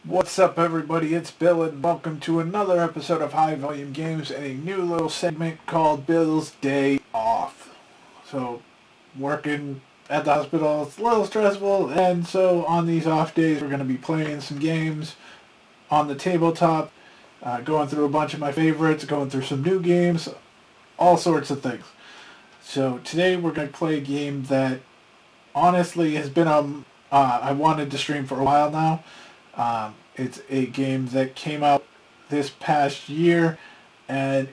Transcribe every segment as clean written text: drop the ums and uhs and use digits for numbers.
What's up, everybody? It's Bill, and welcome to another episode of High Volume Games and a new little segment called Bill's Day Off. So, working at the hospital, it's a little stressful, and so on these off days, we're going to be playing some games on the tabletop, going through a bunch of my favorites, going through some new games, all sorts of things. So, today we're going to play a game that honestly has been I wanted to stream for a while now. It's a game that came out this past year, and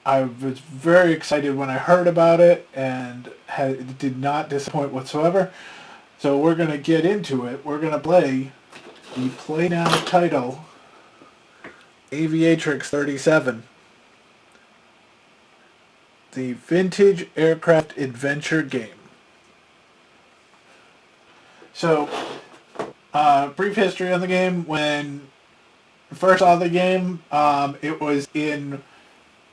I was very excited when I heard about it, and it did not disappoint whatsoever. So we're going to get into it. We're going to play the Plaay Now title, Aviatrix 37. The vintage aircraft adventure game. So, brief history on the game. When I first saw the game, it was in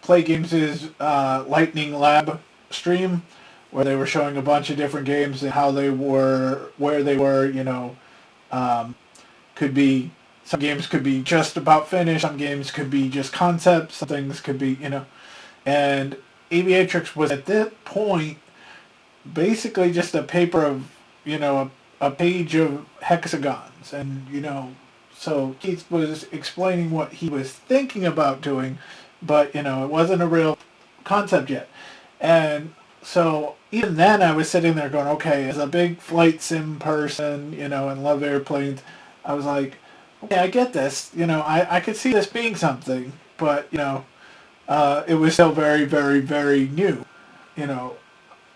Play Games' Lightning Lab stream, where they were showing a bunch of different games and how they were, where they were, could be, some games could be just about finished, some games could be just concepts, some things could be, and Aviatrix was at that point basically just a paper of, a page of hexagons, and so Keith was explaining what he was thinking about doing, but it wasn't a real concept yet. And so even then I was sitting there going, okay, as a big flight sim person, and love airplanes, I was like, okay, I get this, I could see this being something, but it was still very, very, very new,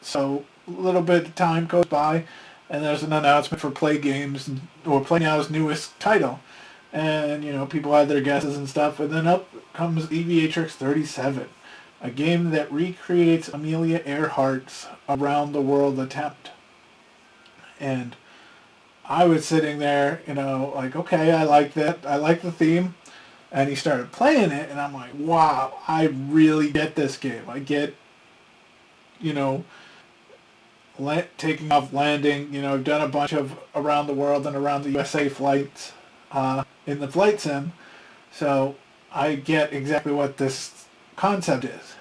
so a little bit of time goes by, and there's an announcement for Play Games, or Play Now's newest title. And, people had their guesses and stuff, and then up comes Aviatrix 37, a game that recreates Amelia Earhart's Around the World attempt. And I was sitting there, like, okay, I like that, I like the theme, and he started playing it, and I'm like, wow, I really get this game. I get, taking off, landing, I've done a bunch of around the world and around the USA flights in the flight sim, so I get exactly what this concept is.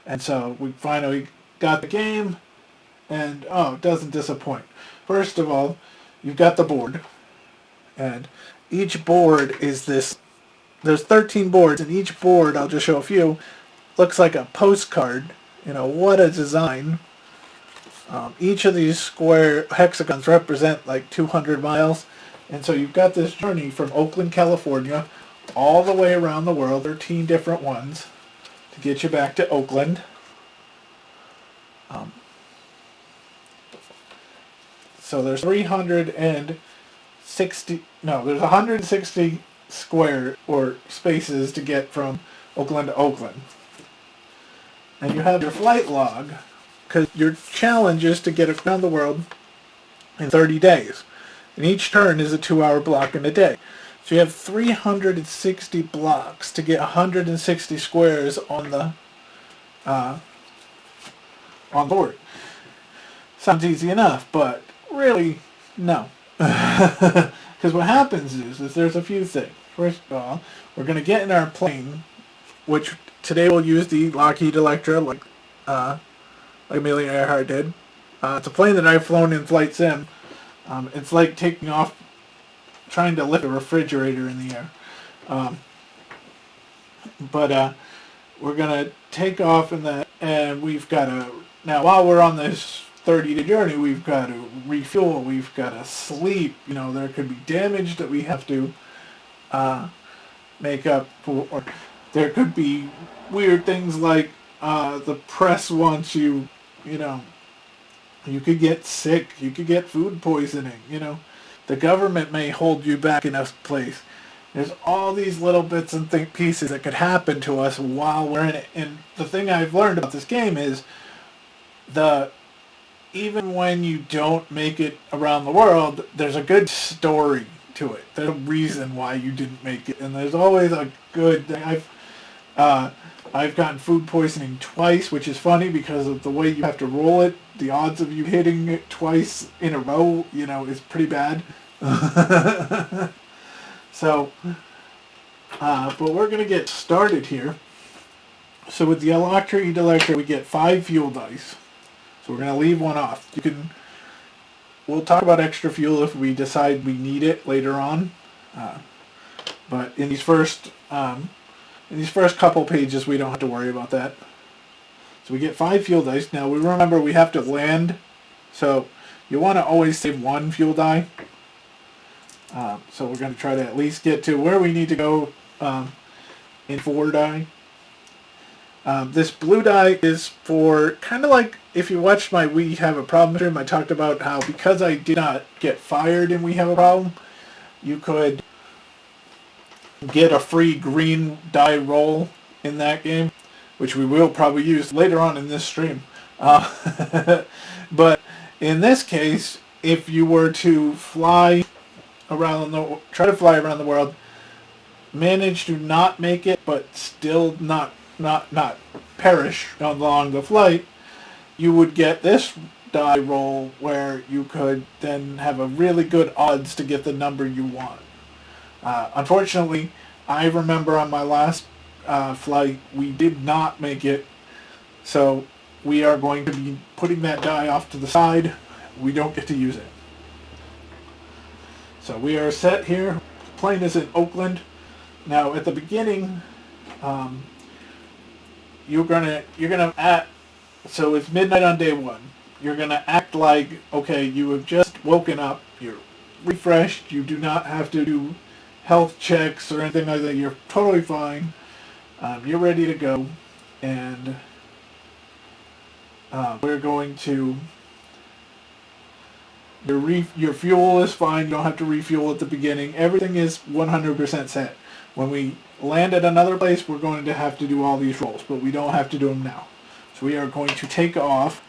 And so we finally got the game, and it doesn't disappoint. First of all, you've got the board, and each board is this, there's 13 boards, and each board, I'll just show a few, looks like a postcard. What a design. Each of these square hexagons represent like 200 miles. And so you've got this journey from Oakland, California, all the way around the world, 13 different ones, to get you back to Oakland. So there's 160 square or spaces to get from Oakland to Oakland. And you have your flight log, because your challenge is to get around the world in 30 days. And each turn is a 2-hour block in a day. So you have 360 blocks to get 160 squares on the board. Sounds easy enough, but really, no. Because what happens is there's a few things. First of all, we're going to get in our plane, which today we'll use the Lockheed Electra, like Amelia Earhart did. It's a plane that I've flown in flight sim. It's like taking off, trying to lift a refrigerator in the air. But we're going to take off in that, and we've got to, now while we're on this 30-day journey, we've got to refuel, we've got to sleep, there could be damage that we have to make up for, or there could be weird things like the press wants you, you could get sick, you could get food poisoning, the government may hold you back in a place. There's all these little bits and pieces that could happen to us while we're in it. And the thing I've learned about this game is even when you don't make it around the world, there's a good story to it. There's a reason why you didn't make it, and there's always a good thing. I've gotten food poisoning twice, which is funny because of the way you have to roll it. The odds of you hitting it twice in a row, is pretty bad. So, but we're going to get started here. So with the Lockheed Electra, we get 5 fuel dice. So we're going to leave one off. We'll talk about extra fuel if we decide we need it later on. But in these first couple pages, we don't have to worry about that. So we get 5 fuel dice. Now we remember we have to land, so you want to always save 1 fuel die. So we're going to try to at least get to where we need to go in 4 die. This blue die is for kind of like if you watched my We Have a Problem stream, I talked about how because I did not get fired in We Have a Problem, you could get a free green die roll in that game, which we will probably use later on in this stream. But in this case, if you were to try to fly around the world, manage to not make it, but still not perish along the flight, you would get this die roll where you could then have a really good odds to get the number you want. Unfortunately, I remember on my last flight, we did not make it, so we are going to be putting that die off to the side. We don't get to use it. So we are set here. The plane is in Oakland. Now at the beginning, you're gonna act. So it's midnight on day 1. You're gonna act like, okay, you have just woken up. You're refreshed. You do not have to do health checks or anything like that. You're totally fine. You're ready to go, and we're going to. Your fuel is fine. You don't have to refuel at the beginning. Everything is 100% set. When we land at another place, we're going to have to do all these rolls, but we don't have to do them now. So we are going to take off.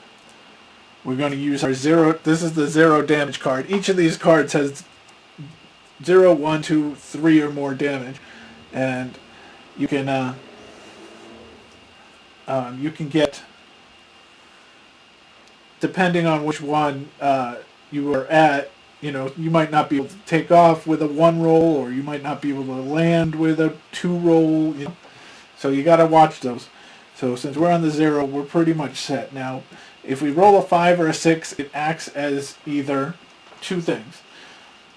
We're going to use our 0. This is the 0 damage card. Each of these cards has 0, 1, 2, 3 or more damage, and you can get, depending on which one you are at, you might not be able to take off with a 1 roll, or you might not be able to land with a 2 roll. So you got to watch those. So since we're on the 0, we're pretty much set. Now, if we roll a 5 or a 6, it acts as either 2 things.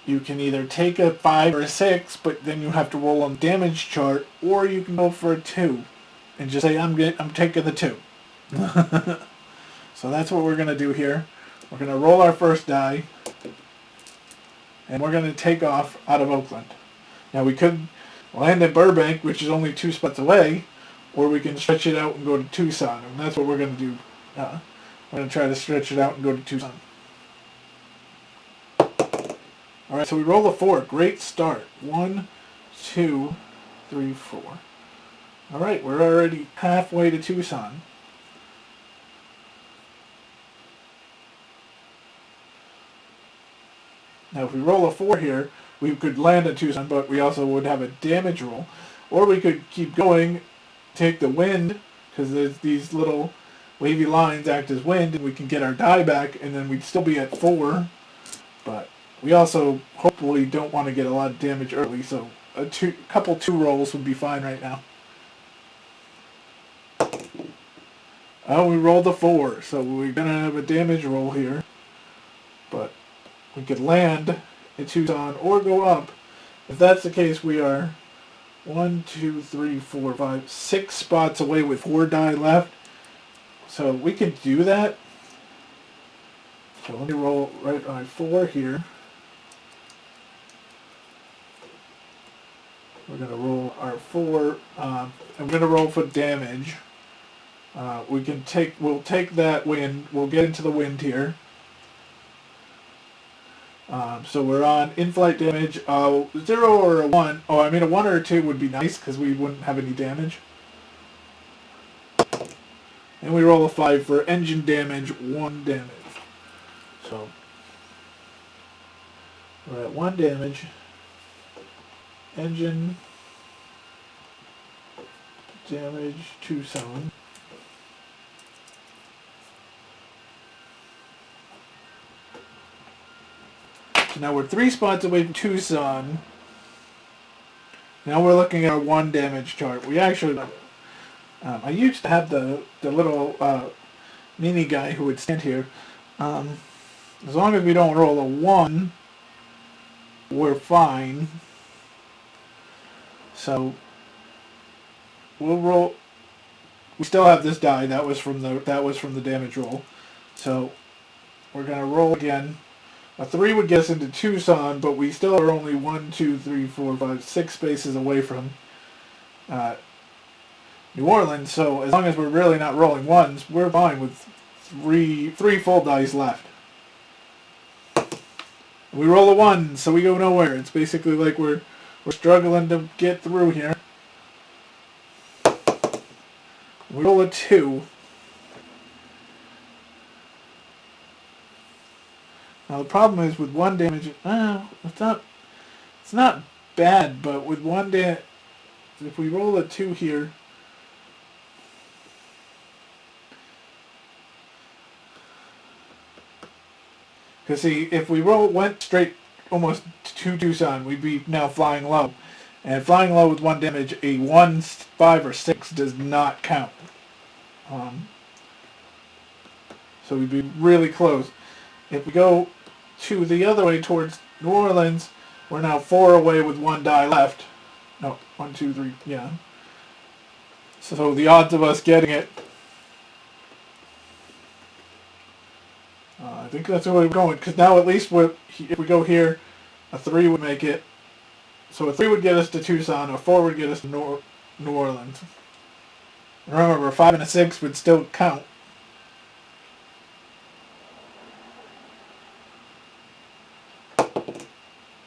You can either take a 5 or a 6, but then you have to roll on the damage chart, or you can go for a 2 and just say, I'm taking the 2. So that's what we're going to do here. We're going to roll our first die, and we're going to take off out of Oakland. Now we could land at Burbank, which is only 2 spots away, or we can stretch it out and go to Tucson, and that's what we're going to do. We're going to try to stretch it out and go to Tucson. Alright, so we roll a 4. Great start. 1, 2, 3, 4. Alright, we're already halfway to Tucson. Now if we roll a 4 here, we could land at Tucson, but we also would have a damage roll. Or we could keep going, take the wind, because these little wavy lines act as wind, and we can get our die back, and then we'd still be at 4. But we also hopefully don't want to get a lot of damage early, so a couple 2 rolls would be fine right now. Oh, we rolled a 4, so we're going to have a damage roll here. But we could land at Tucson or go up. If that's the case, we are 1, 2, 3, 4, 5, 6 spots away with 4 die left. So we can do that. So let me roll right on 4 here. We're going to roll our 4. I'm going to roll for damage. We'll take that wind. We'll get into the wind here. So we're on in-flight damage 0 or a 1. Oh, I mean a 1 or a 2 would be nice because we wouldn't have any damage. And we roll a 5 for engine damage, 1 damage. So we're at 1 damage. Engine damage, Tucson. So now we're 3 spots away from Tucson. Now we're looking at our 1 damage chart. We actually, I used to have the little mini guy who would stand here. As long as we don't roll a 1, we're fine. So we'll roll. We still have this die. That was from the damage roll. So we're gonna roll again. A 3 would get us into Tucson, but we still are only 1, 2, 3, 4, 5, 6 spaces away from New Orleans. So as long as we're really not rolling 1s, we're fine with three full dice left. We roll a 1, so we go nowhere. It's basically like we're struggling to get through here. We roll a 2. Now the problem is with 1 damage, it's not bad, but with 1 damage, if we roll a 2 here, because see, if we went straight almost to Tucson, we'd be now flying low. And flying low with 1 damage, a 1, 5, or 6 does not count. So we'd be really close. If we go to the other way towards New Orleans, we're now 4 away with 1 die left. No, 1, 2, 3, yeah. So the odds of us getting it, I think that's the way we're going. Because now at least if we go here, a 3 would make it. So a 3 would get us to Tucson, a 4 would get us to New Orleans. And remember, a 5 and a 6 would still count.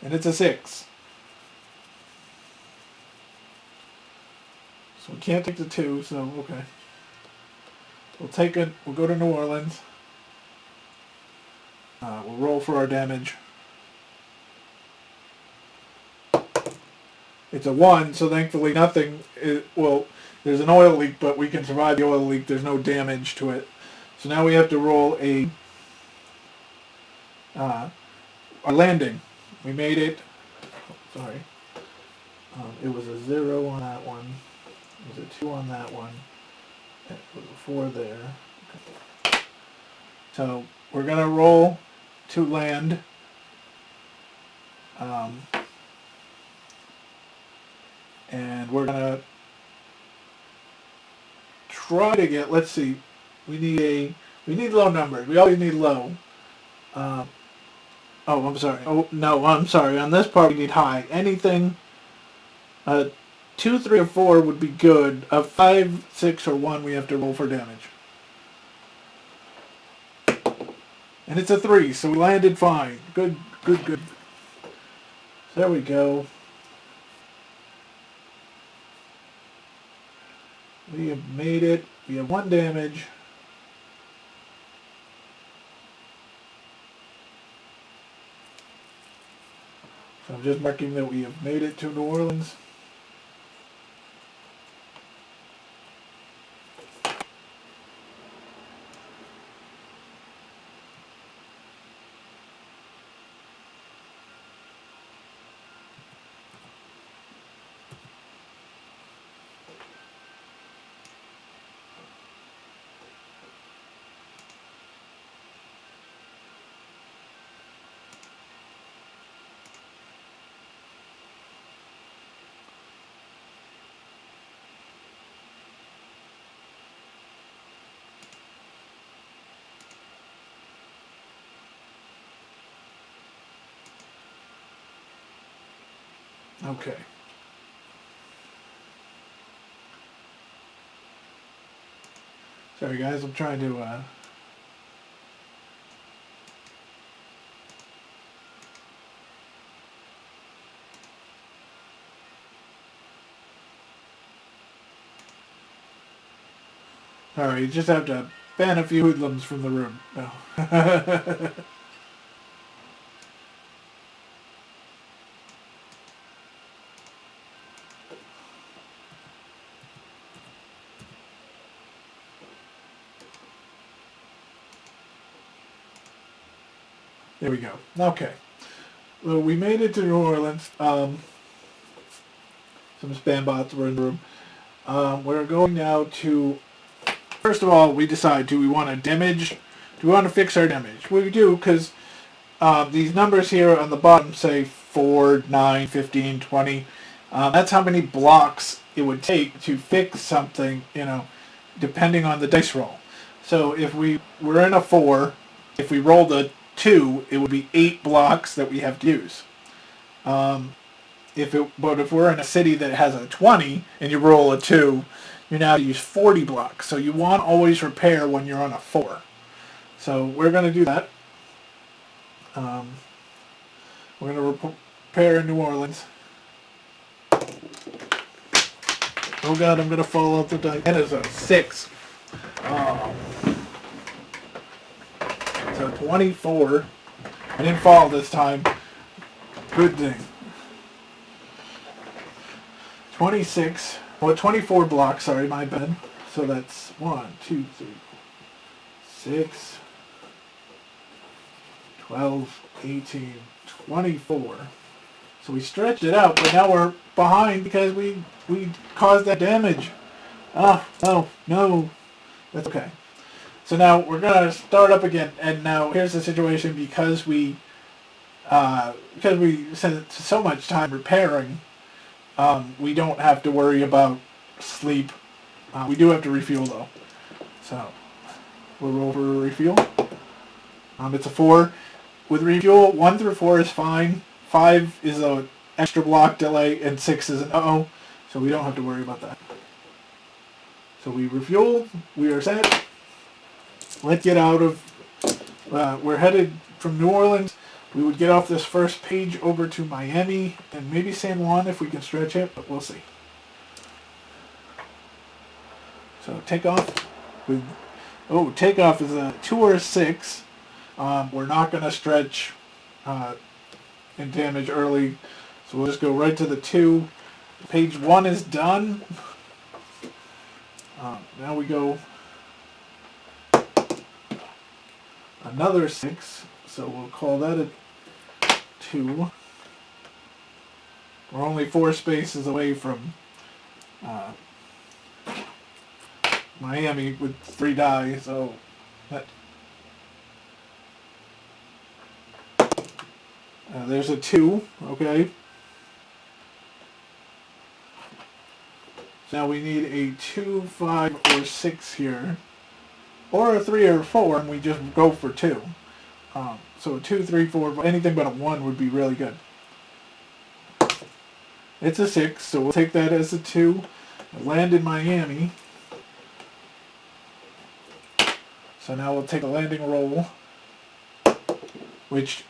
And it's a 6. So we can't take the 2, so okay. We'll take it, we'll go to New Orleans. We'll roll for our damage. It's a 1, so thankfully nothing, there's an oil leak, but we can survive the oil leak. There's no damage to it. So now we have to roll our landing. We made it. Sorry. It was a 0 on that one. It was a 2 on that one. It was a 4 there. Okay. So we're going to roll to land. And we're going to try to get, let's see, we need low numbers. We always need low. Oh, I'm sorry. Oh, no, I'm sorry. On this part, we need high. Anything, 2, 3, or 4 would be good. A 5, 6, or 1, we have to roll for damage. And it's a 3, so we landed fine. Good, good, good. So there we go. We have made it. We have 1 damage. So I'm just marking that we have made it to New Orleans. Okay. Sorry guys, I'm trying to Alright, you just have to ban a few hoodlums from the room. No. There we go. Okay. Well, we made it to New Orleans. Some spam bots were in the room. We're going now to, first of all, we decide, do we want to damage? Do we want to fix our damage? We do, because these numbers here on the bottom say 4, 9, 15, 20. That's how many blocks it would take to fix something, depending on the dice roll. So if we were in a 4, if we rolled a 2, it would be 8 blocks that we have to use. But if we're in a city that has a 20 and you roll a 2, you now use 40 blocks. So you want to always repair when you're on a 4. So we're going to do that. We're going to repair in New Orleans. Oh god, I'm going to fall off the dice. That is a 6. So 24. I didn't fall this time. Good thing. 26. Well, 24 blocks, sorry, my bad. So that's 1, 2, 3, 6, 12, 18, 24. So we stretched it out, but now we're behind because we caused that damage. Oh, no. That's okay. So now we're going to start up again. And now here's the situation, because we spent so much time repairing, we don't have to worry about sleep. We do have to refuel though. So we'll roll for a refuel. It's a 4. With refuel, 1 through 4 is fine. 5 is an extra block delay, and 6 is an uh-oh. So we don't have to worry about that. So we refuel. We are set. Let's get out of... we're headed from New Orleans. We would get off this first page over to Miami and maybe San Juan if we can stretch it, but we'll see. So takeoff. Takeoff is a 2 or a 6. We're not going to stretch and damage early, so we'll just go right to the 2. Page 1 is done. Now we go another 6, so we'll call that a 2. We're only 4 spaces away from Miami with 3 die, so that there's a 2, okay. So now we need a 2, 5, or 6 here, or a 3 or 4, and we just go for 2. So a 2, 3, 4, anything but a 1 would be really good. It's a 6, so we'll take that as a 2. Land in Miami. So now we'll take a landing roll, which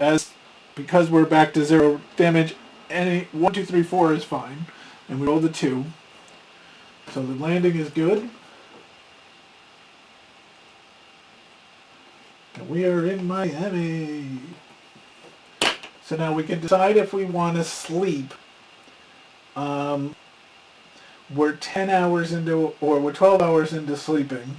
because we're back to 0 damage, any 1, 2, 3, 4 is fine, and we roll the 2. So the landing is good. And we are in Miami. So now we can decide if we want to sleep. We're 10 hours into, or we're 12 hours into sleeping.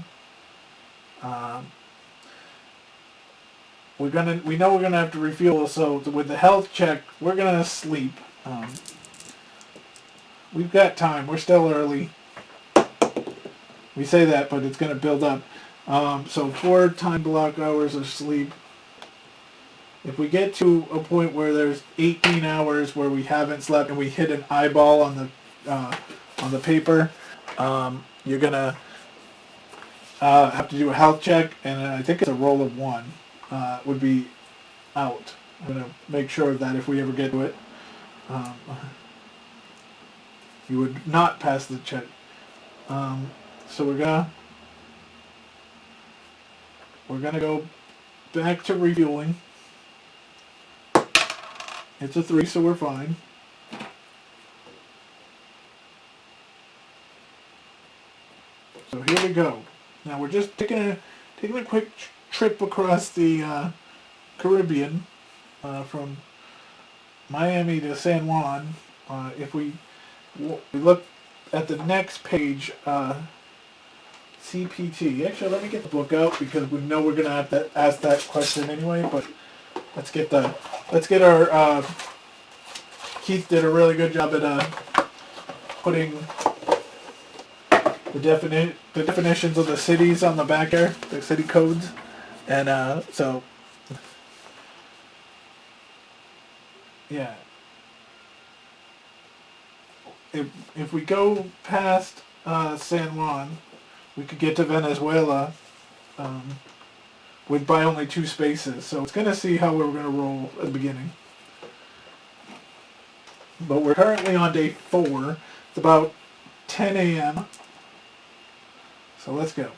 We know we're gonna have to refuel, so with the health check, we're gonna sleep. We've got time. We're still early. We say that, but it's gonna build up. So 4 time block hours of sleep. If we get to a point where there's 18 hours where we haven't slept and we hit an eyeball on the paper, you're gonna have to do a health check, and I think it's a roll of 1 would be out. I'm gonna make sure that if we ever get to it, you would not pass the check. So we're gonna go back to refueling. It's a 3, so we're fine. So here we go. Now we're just taking a quick trip across the Caribbean from Miami to San Juan. If we look at the next page, CPT. Actually, let me get the book out because we know we're going to have to ask that question anyway. But let's get our Keith did a really good job at putting the definitions of the cities on the back there, the city codes, and so yeah. If we go past San Juan, we could get to Venezuela with by only 2 spaces. So it's gonna see how we're gonna roll at the beginning. But we're currently on day 4. It's about 10 a.m. So let's go.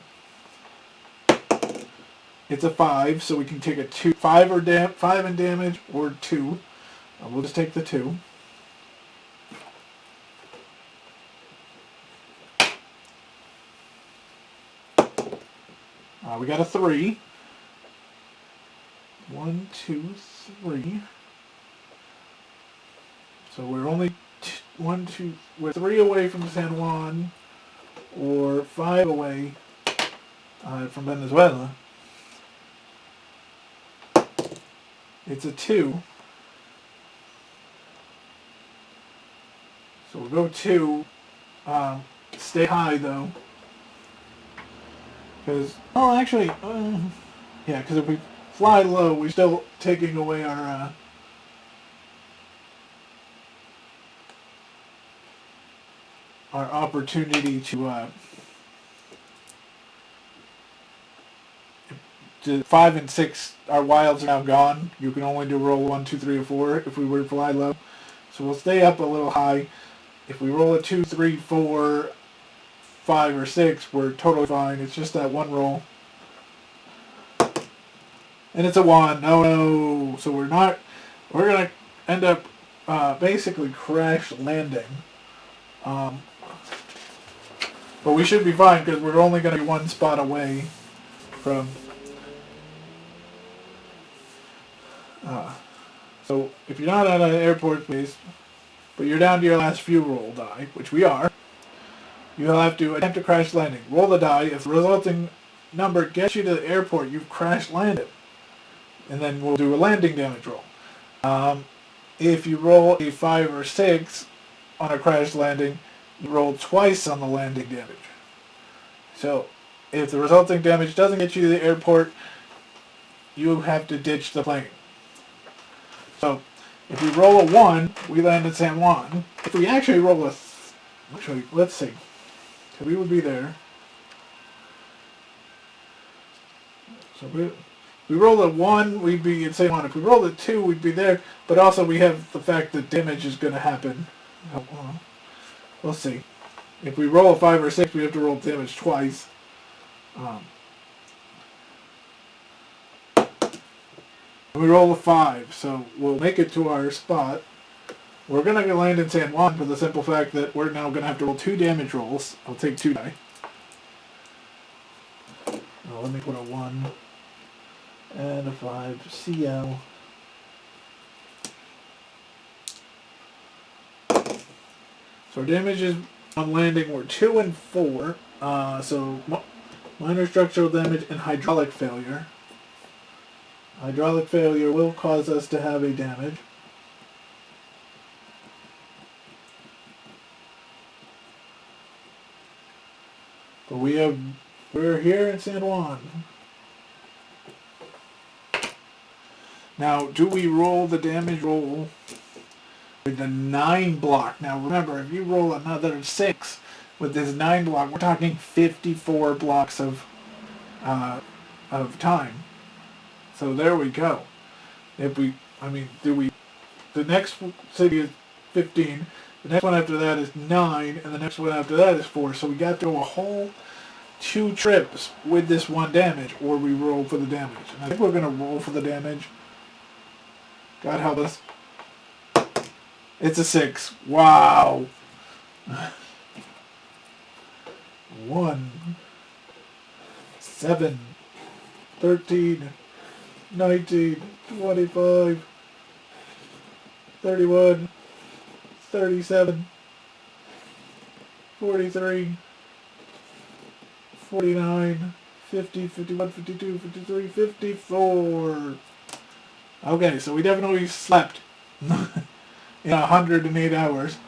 It's a 5, so we can take a 2, 5 in damage or 2. We'll just take the 2. We got a 3. 1, 2, 3. So we're only we're 3 away from San Juan, or 5 away from Venezuela. It's a 2. So we'll go 2. Stay high though. Because, oh, actually, yeah, because if we fly low, we're still taking away our opportunity to 5 and 6. Our wilds are now gone. You can only do roll 1, 2, 3, or 4 if we were to fly low. So we'll stay up a little high. If we roll a 2, 3, 4, 5, or 6, we're totally fine. It's just that one roll. And it's a 1. No. So we're going to end up basically crash landing. But we should be fine because we're only going to be 1 spot away from... so if you're not at an airport base, but you're down to your last few roll die, which we are, you'll have to attempt a crash landing. Roll the die. If the resulting number gets you to the airport, you've crash landed. And then we'll do a landing damage roll. If you roll a 5 or 6 on a crash landing, you roll twice on the landing damage. So if the resulting damage doesn't get you to the airport, you have to ditch the plane. So if we roll a 1, we land in San Juan. If we actually roll a... Actually, let's see. So we would be there. So we roll a 1, we'd be in San Juan. If we roll a 2, we'd be there. But also we have the fact that damage is going to happen. We'll see. If we roll a 5 or 6, we have to roll damage twice. We roll a 5, so we'll make it to our spot. We're going to land in San Juan for the simple fact that we're now going to have to roll 2 damage rolls. I'll take 2 die. Let me put a 1 and a 5. CL. So our damages on landing were 2 and 4. So minor structural damage and hydraulic failure. Hydraulic failure will cause us to have a damage. But we're here in San Juan. Now, do we roll the damage roll with the 9 block? Now remember, if you roll another 6 with this 9 block, we're talking 54 blocks of time. So there we go. The next city is 15, the next one after that is 9, and the next one after that is 4. So we got to go a whole 2 trips with this 1 damage, or we roll for the damage. And I think we're going to roll for the damage. God help us. It's a 6. Wow. 1, 7, 13, 19, 25, 31, 37, 43, 49, 50, 51, 52, 53, 54. Okay, so we definitely slept in 108 hours.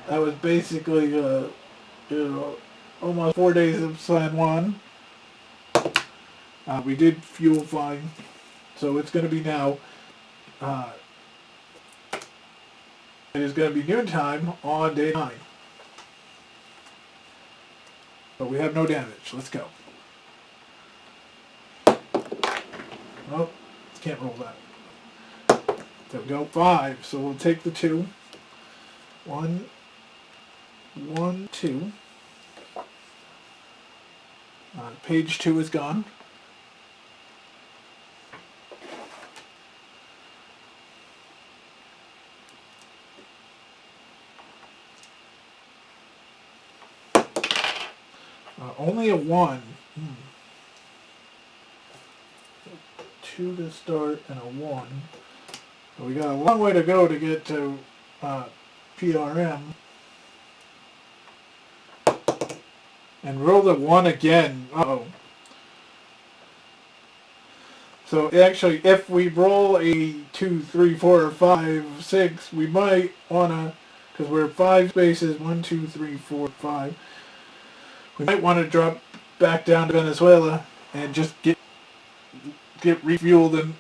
That was basically almost 4 days of San Juan. We did fuel flying, so it's going to be now. Uh, it is going to be noontime on day 9. But we have no damage. Let's go. Oh, can't roll that. There we go. 5. So we'll take the 2. 1, 1, 2. Page 2 is gone. Only a 1. 2 to start and a 1. So we got a long way to go to get to PRM. And roll the 1 again. Uh-oh. So actually, if we roll a 2, 3, 4, or 5, 6, we might want to, because we're 5 spaces, 1, 2, 3, 4, 5. We might want to drop back down to Venezuela and just get refueled and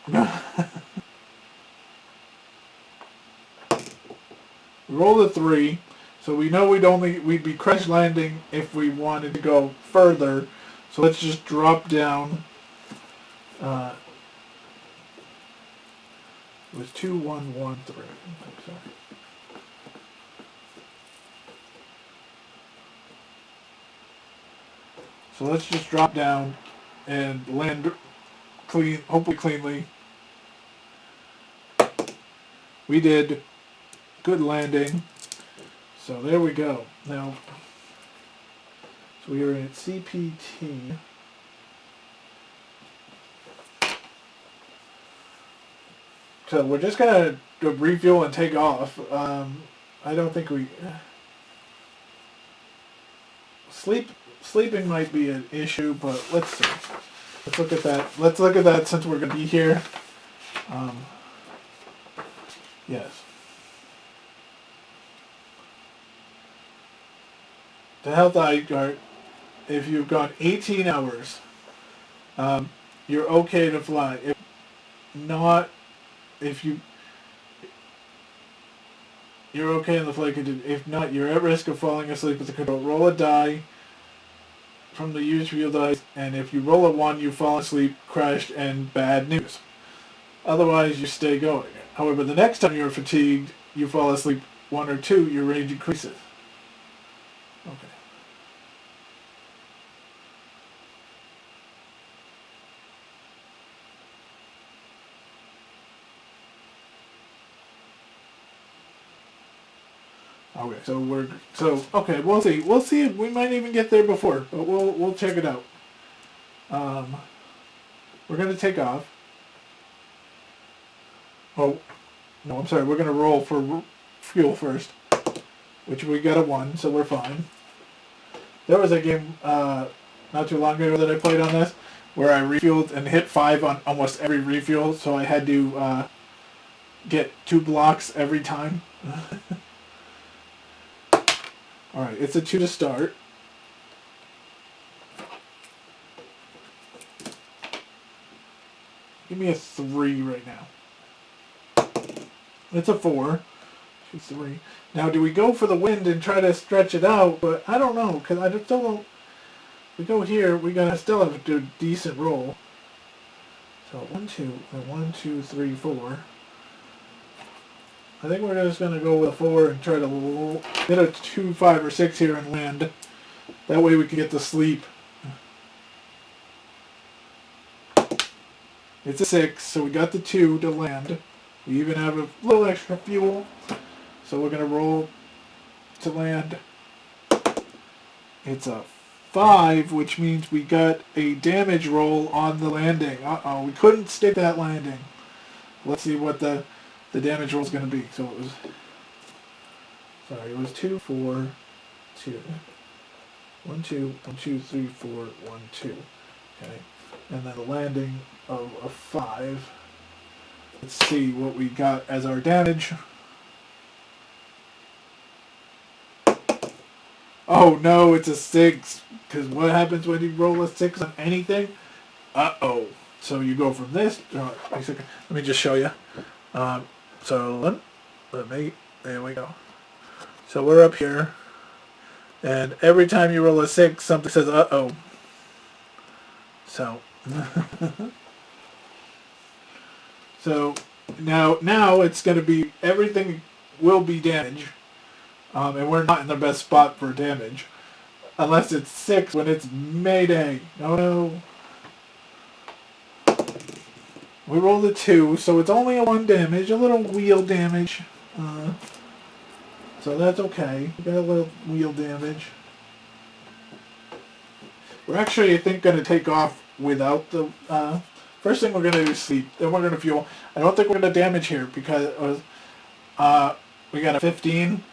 roll the 3. So we know we'd be crash landing if we wanted to go further. So let's just drop down. It was 2, 1, 1, 3. Sorry. So let's just drop down and land clean, hopefully cleanly. We did. Good landing. So there we go. Now, so we are at CPT. So we're just going to refuel and take off. I don't think we... Sleeping might be an issue, but let's see. Let's look at that. Let's look at that since we're going to be here. Yes. The health guard, if you've gone 18 hours, you're okay to fly. If not, you're okay in the flight condition. If not, you're at risk of falling asleep with the control. Roll a die from the usual dice, and if you roll a 1, you fall asleep, crashed, and bad news. Otherwise, you stay going. However, the next time you're fatigued, you fall asleep 1 or 2, your range increases. Okay. Okay, okay, we'll see. We'll see if we might even get there before, but we'll check it out. We're gonna take off. Oh, no, I'm sorry. We're gonna roll for fuel first, which we got a 1, so we're fine. There was a game not too long ago that I played on this where I refueled and hit 5 on almost every refuel, so I had to get 2 blocks every time. Alright, it's a 2 to start. Give me a 3 right now. It's a 4. 2, 3. Now, do we go for the wind and try to stretch it out? But I don't know, because I still don't... We go here, we gotta still have to do a decent roll. So 1, 2, 1, 2, 3, 4. I think we're just going to go with a 4 and try to hit a 2, 5, or 6 here and land. That way we can get to sleep. It's a 6, so we got the 2 to land. We even have a little extra fuel. So we're going to roll to land. It's a 5, which means we got a damage roll on the landing. Uh-oh, we couldn't stick that landing. Let's see what the damage roll is going to be. So it was 2, 4, 2. 1, 2, 1, 2, 3, 4, 1, 2. Okay. And then a landing of a 5. Let's see what we got as our damage. Oh no, it's a 6. Because what happens when you roll a 6 on anything? Uh-oh. So you go from this. Let me just show you. So there we go. So we're up here. And every time you roll a 6, something says, uh-oh. So, so now it's going to be, everything will be damage. And we're not in the best spot for damage. Unless it's 6 when it's Mayday. No. We rolled a 2, so it's only a 1 damage, a little wheel damage. So that's okay. We got a little wheel damage. We're actually, I think, going to take off without the... first thing we're going to do is sleep. Then we're going to fuel. I don't think we're going to damage here because we got a 15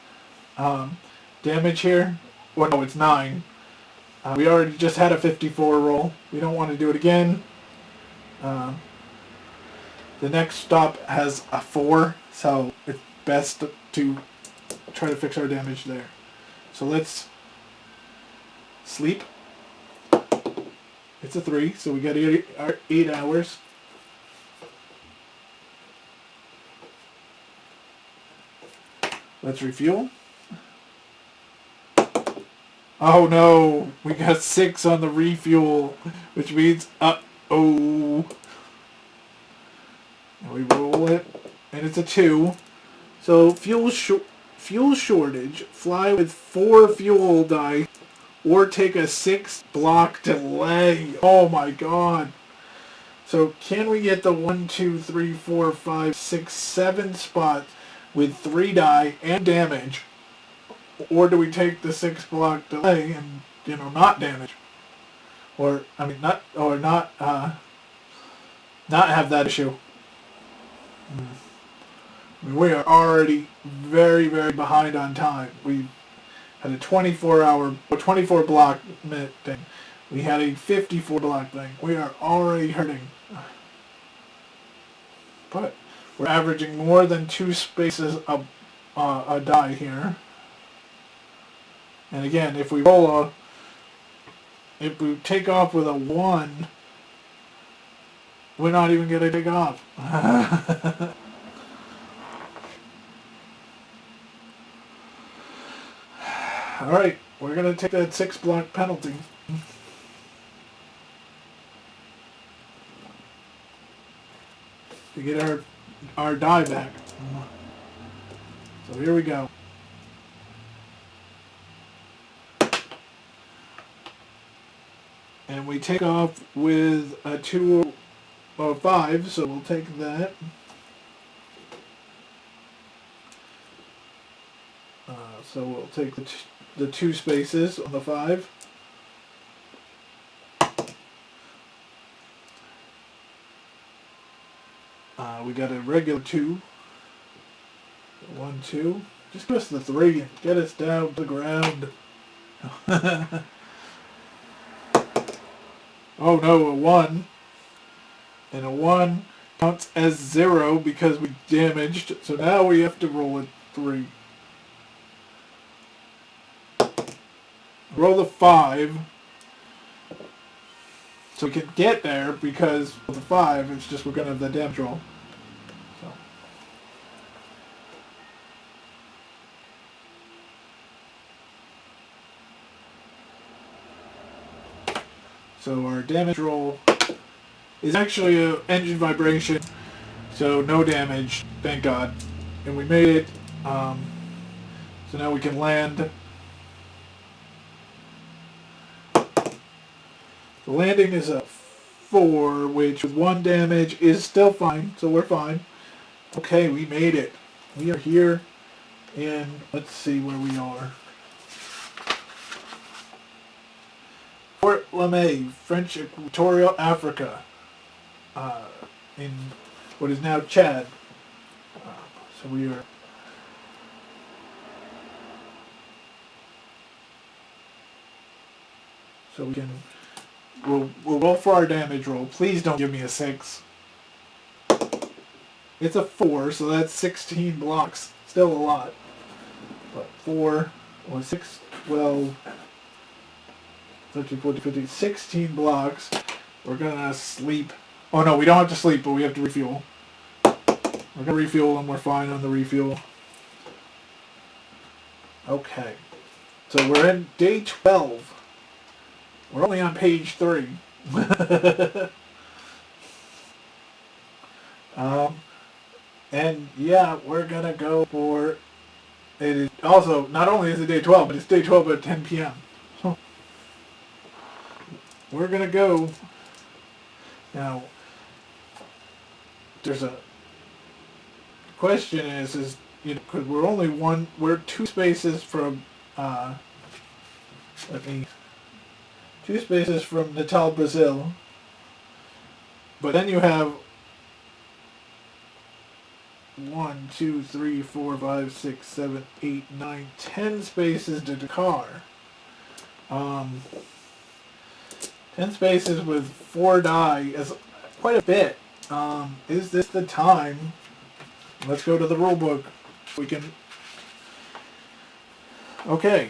damage here. Well, no, it's 9. We already just had a 54 roll. We don't want to do it again. The next stop has a 4, so it's best to try to fix our damage there. So let's sleep. It's a 3, so we got 8 hours. Let's refuel. Oh no, we got 6 on the refuel, which means uh-oh. And we roll it, and it's a 2. So fuel shortage, fly with 4 fuel die, or take a 6 block delay. Oh my god. So can we get the 1, 2, 3, 4, 5, 6, 7 spots with 3 die and damage? Or do we take the 6 block delay and, not damage? Or, not have that issue. We are already very, very behind on time. We had a 24 block minute thing. We had a 54 block thing. We are already hurting. But we're averaging more than 2 spaces a die here. And again, if we take off with a 1, we're not even going to take off. Alright, we're going to take that 6 block penalty. To get our die back. So here we go. And we take off with a 205, so we'll take that. So we'll take the 2 spaces on the 5. We got a regular 2. 1, 2. Just give us the 3 and get us down to the ground. Oh no, a 1. And a 1 counts as 0 because we damaged. So now we have to roll a 3. Roll the 5. So we can get there because with the 5, it's just we're going to have the damage roll. So our damage roll is actually an engine vibration, so no damage, thank God. And we made it, so now we can land. The landing is a 4, which with 1 damage is still fine, so we're fine. Okay, we made it. We are here, and let's see where we are. Fort Lamé, French Equatorial Africa, in what is now Chad. So we are... So we can... We'll roll for our damage roll. Please don't give me a 6. It's a 4, so that's 16 blocks. Still a lot. But 4 or 6... 12, 13, 14, 15, 16 blocks. We're gonna sleep. Oh no, we don't have to sleep, but we have to refuel. We're gonna refuel and we're fine on the refuel. Okay. So we're in day 12. We're only on page 3. And yeah, we're gonna go for it. Is also, not only is it day 12, but it's day 12 at 10 p.m. So we're gonna go now. There's a question is because we're 2 spaces from let me 2 spaces from Natal, Brazil. But then you have 1, 2, 3, 4, 5, 6, 7, 8, 9, 10 spaces to Dakar. 10 spaces with 4 die is quite a bit. Is this the time? Let's go to the rule book. We can. Okay.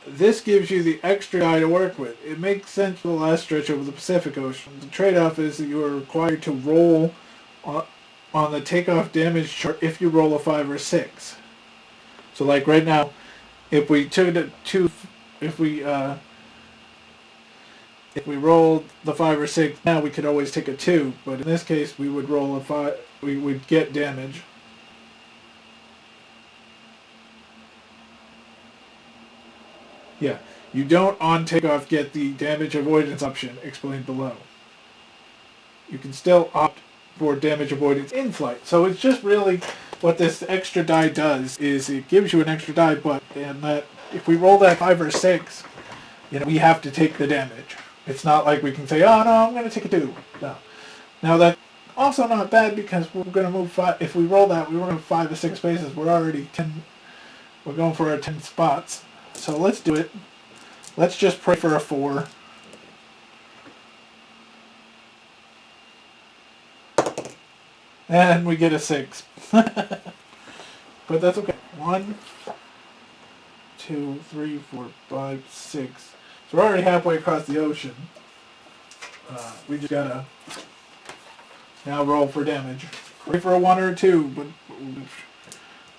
This gives you the extra die to work with. It makes sense for the last stretch over the Pacific Ocean. The trade-off is that you are required to roll on the takeoff damage chart if you roll a 5 or 6. So like right now, if we took it to if we rolled the 5 or 6, now we could always take a 2. But in this case, we would roll a 5. We would get damage. Yeah, you don't on takeoff get the damage avoidance option explained below. You can still opt for damage avoidance in flight. So it's just really what this extra die does is it gives you an extra die, but and that if we roll that 5 or 6, we have to take the damage. It's not like we can say, oh no, I'm going to take a 2. No. Now that's also not bad because we're going to move 5. If we roll that, we were going to 5 or 6 spaces. We're already 10. We're going for our 10 spots. So let's do it. Let's just pray for a 4. And we get a 6. But that's okay. 1, 2, 3, 4, 5, 6. So we're already halfway across the ocean. We just gotta now roll for damage. Pray for a 1 or a 2, but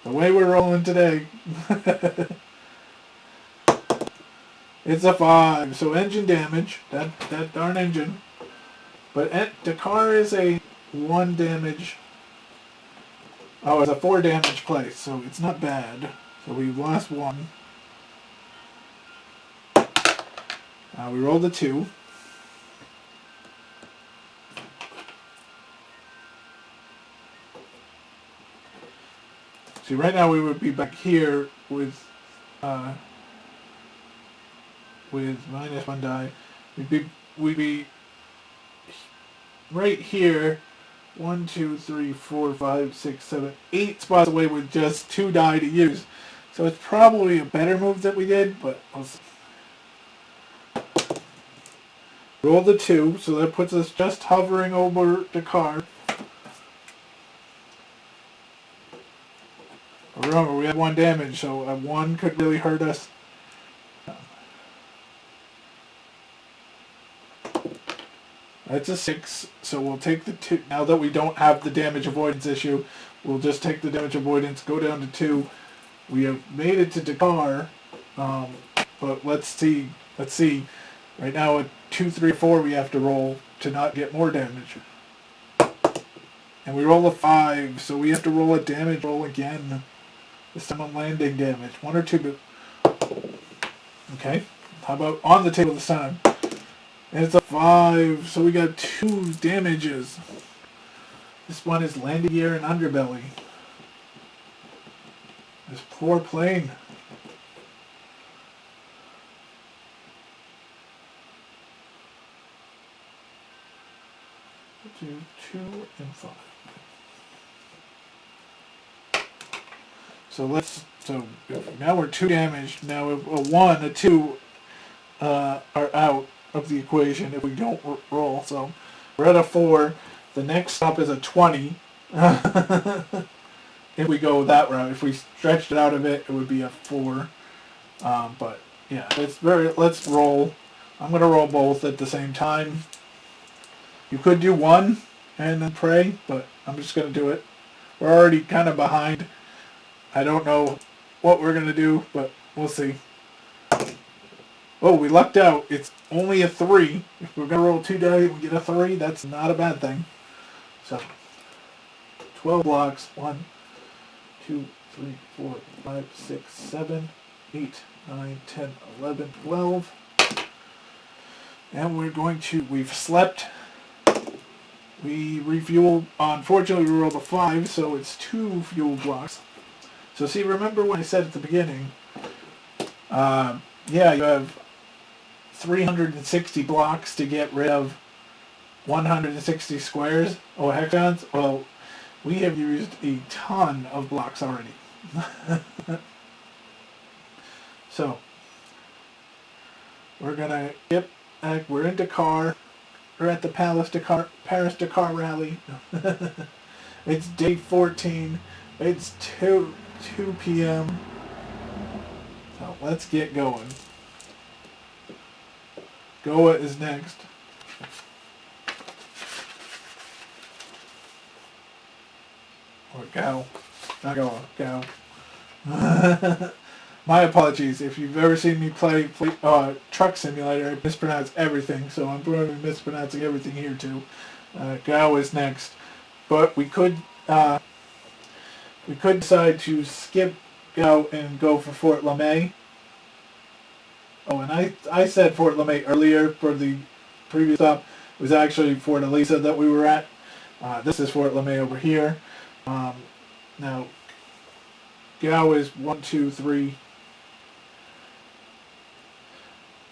the way we're rolling today, it's a 5. So engine damage. That darn engine. But Dakar is a 1 damage. Oh, it's a 4 damage place, so it's not bad. So we've lost 1. We rolled a 2. See, right now we would be back here with minus 1 die. We'd be right here. 1, 2, 3, 4, 5, 6, 7, 8 spots away with just 2 die to use. So it's probably a better move that we did, but let's roll the 2, so that puts us just hovering over Dakar. Remember, we have 1 damage, so a 1 could really hurt us. That's a 6, so we'll take the 2. Now that we don't have the damage avoidance issue, we'll just take the damage avoidance, go down to 2. We have made it to Dakar, but let's see. Right now at 2, 3, 4 we have to roll to not get more damage. And we roll a 5, so we have to roll a damage roll again. This time on landing damage. 1 or 2. Okay, how about on the table this time? And it's a 5, so we got 2 damages. This one is landing gear and underbelly. This poor plane. 2, 2, and 5. So now we're 2 damaged. Now a 1, a 2 are out of the equation if we don't roll. So we're at a 4. The next stop is a 20. If we go that route, if we stretched it out of it, it would be a 4. But yeah, let's roll. I'm gonna roll both at the same time. You could do one and then pray, but I'm just gonna do it. We're already kind of behind. I don't know what we're gonna do, but we'll see. Oh, we lucked out. It's only a 3. If we're gonna roll 2 die and we get a 3, that's not a bad thing. So 12 blocks. 1, 2, 3, 4, 5, 6, 7, 8, 9, 10, 11, 12. And we're going to, we've slept. We refueled. Unfortunately, we rolled a 5, so it's 2 fuel blocks. So see, remember what I said at the beginning? Yeah, you have 360 blocks to get rid of 160 squares or hexagons. Well, we have used a ton of blocks already. So we're gonna get. We're in Dakar. We're at the Paris Dakar rally. It's day 14. It's 2 p.m. So let's get going. Goa is next. Or Gao. Not Goa. Gao. My apologies. If you've ever seen me play Truck Simulator, I mispronounce everything, so I'm probably mispronouncing everything here too. Gao is next. But we could decide to skip Gao and go for Fort LeMay. Oh, and I said Fort LeMay earlier for the previous stop. It was actually Fort Elisa that we were at. This is Fort LeMay over here. Now, Gao is 1, 2, 3.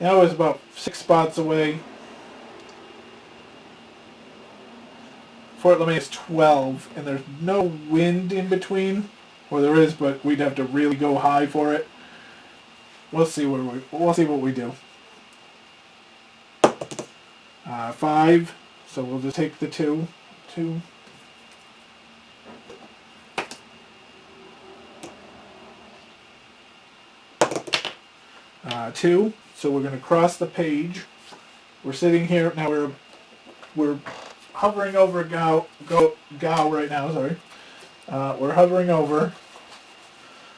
Gao is about 6 spots away. Fort LeMay is 12, and there's no wind in between. Or there is, but we'd have to really go high for it. We'll see what we do. 5. So we'll just take the 2. 2. 2. So we're going to cross the page. We're sitting here now. We're hovering over Gao right now. Sorry. We're hovering over.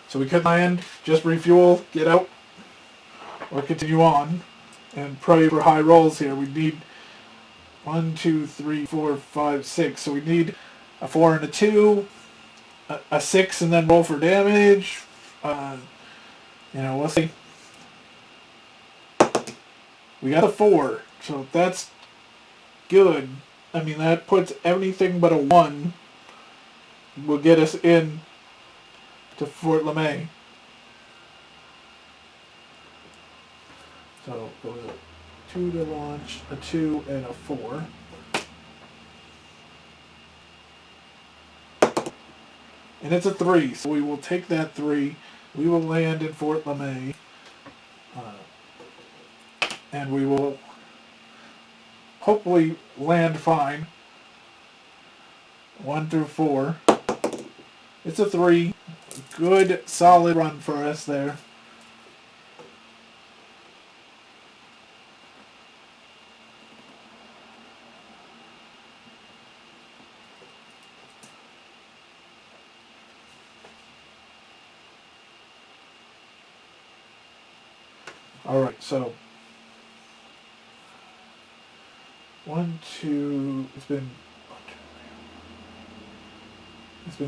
So we could land, just refuel, get out, or continue on, and pray for high rolls here. We need 1, 2, 3, 4, 5, 6. So we need a 4 and a 2, a 6, and then roll for damage. We'll see. We got a 4, so that's good. I mean, that puts anything but a 1 will get us in to Fort LeMay. So it was a 2 to launch, a 2, and a 4. And it's a 3, so we will take that 3. We will land in Fort LeMay. And we will hopefully land fine. 1 through 4. It's a 3. Good, solid run for us there. Alright, so 1, 2, it's been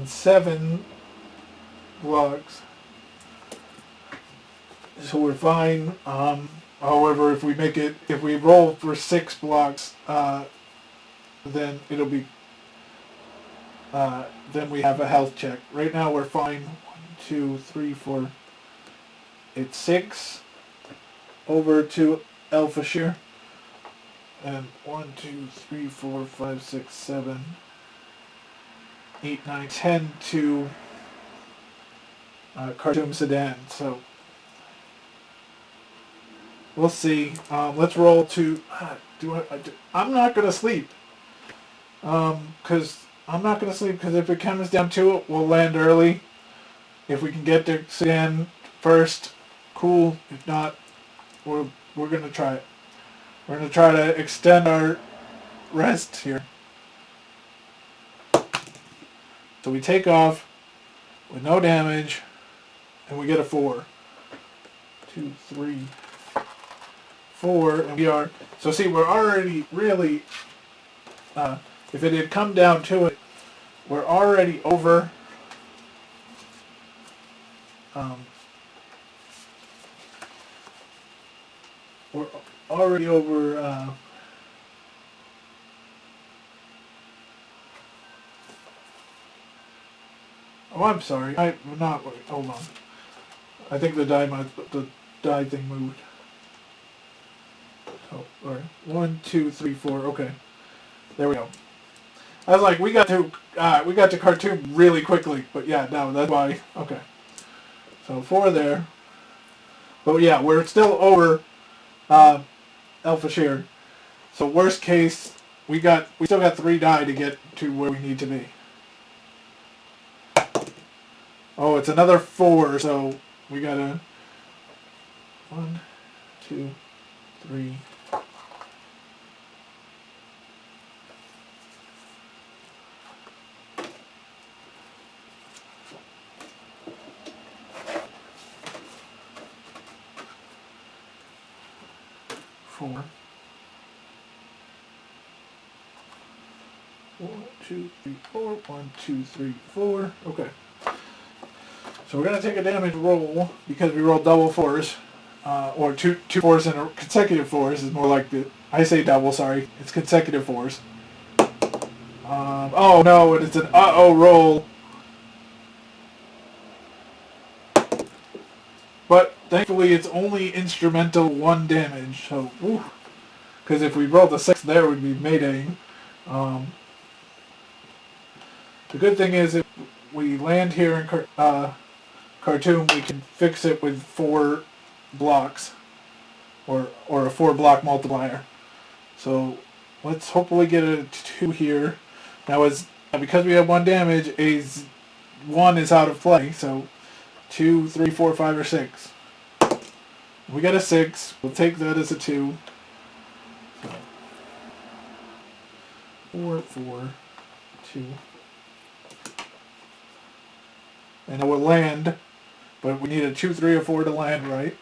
7 blocks, so we're fine. However, if we roll for 6 blocks, then it'll be, then we have a health check. Right now we're fine. 1, 2, 3, 4. It's 6 over to Alpha Shear. And 1, 2, 3, 4, 5, 6, 7, 8, 9, 10 to Khartoum, Sudan. So we'll see. Let's roll to. I'm not gonna sleep. Because if it comes down to it, we'll land early. If we can get to Sudan first, cool. If not, we're gonna try it. We're gonna try to extend our rest here. So we take off with no damage, and we get a 4. 2, 3, 4, and we are. So see, we're already really. If it had come down to it, we're already over. We're already over. Oh, I'm sorry. I'm not. Hold on. I think the die thing moved. Oh, all right. 1, 2, 3, 4. Okay, there we go. I was like, we got to cartoon really quickly, but yeah, no, that's why. Okay, so 4 there. But yeah, we're still over Alpha Shear. So worst case, we still got 3 die to get to where we need to be. Oh, it's another 4, so we gotta 1, 2, 3. 4. 1, 2, 3, 4. 1, 2, 3, 4. Okay. So we're gonna take a damage roll because we rolled double 4s, or two 4s in a consecutive 4s is more like the. I say double. Sorry, it's consecutive 4s. Oh no, it's an roll. But thankfully, it's only instrumental 1 damage. So, because if we rolled a 6 there, we'd be Maydaying. The good thing is if we land here in Khartoum, we can fix it with 4 blocks, or a 4-block multiplier. So let's hopefully get a 2 here. Now, because we have 1 damage, 1 is out of play. So 2, 3, 4, 5, or 6. We got a 6. We'll take that as a 2. So 4, 4, 2. And it will land, but we need a 2, 3, or 4 to land, right?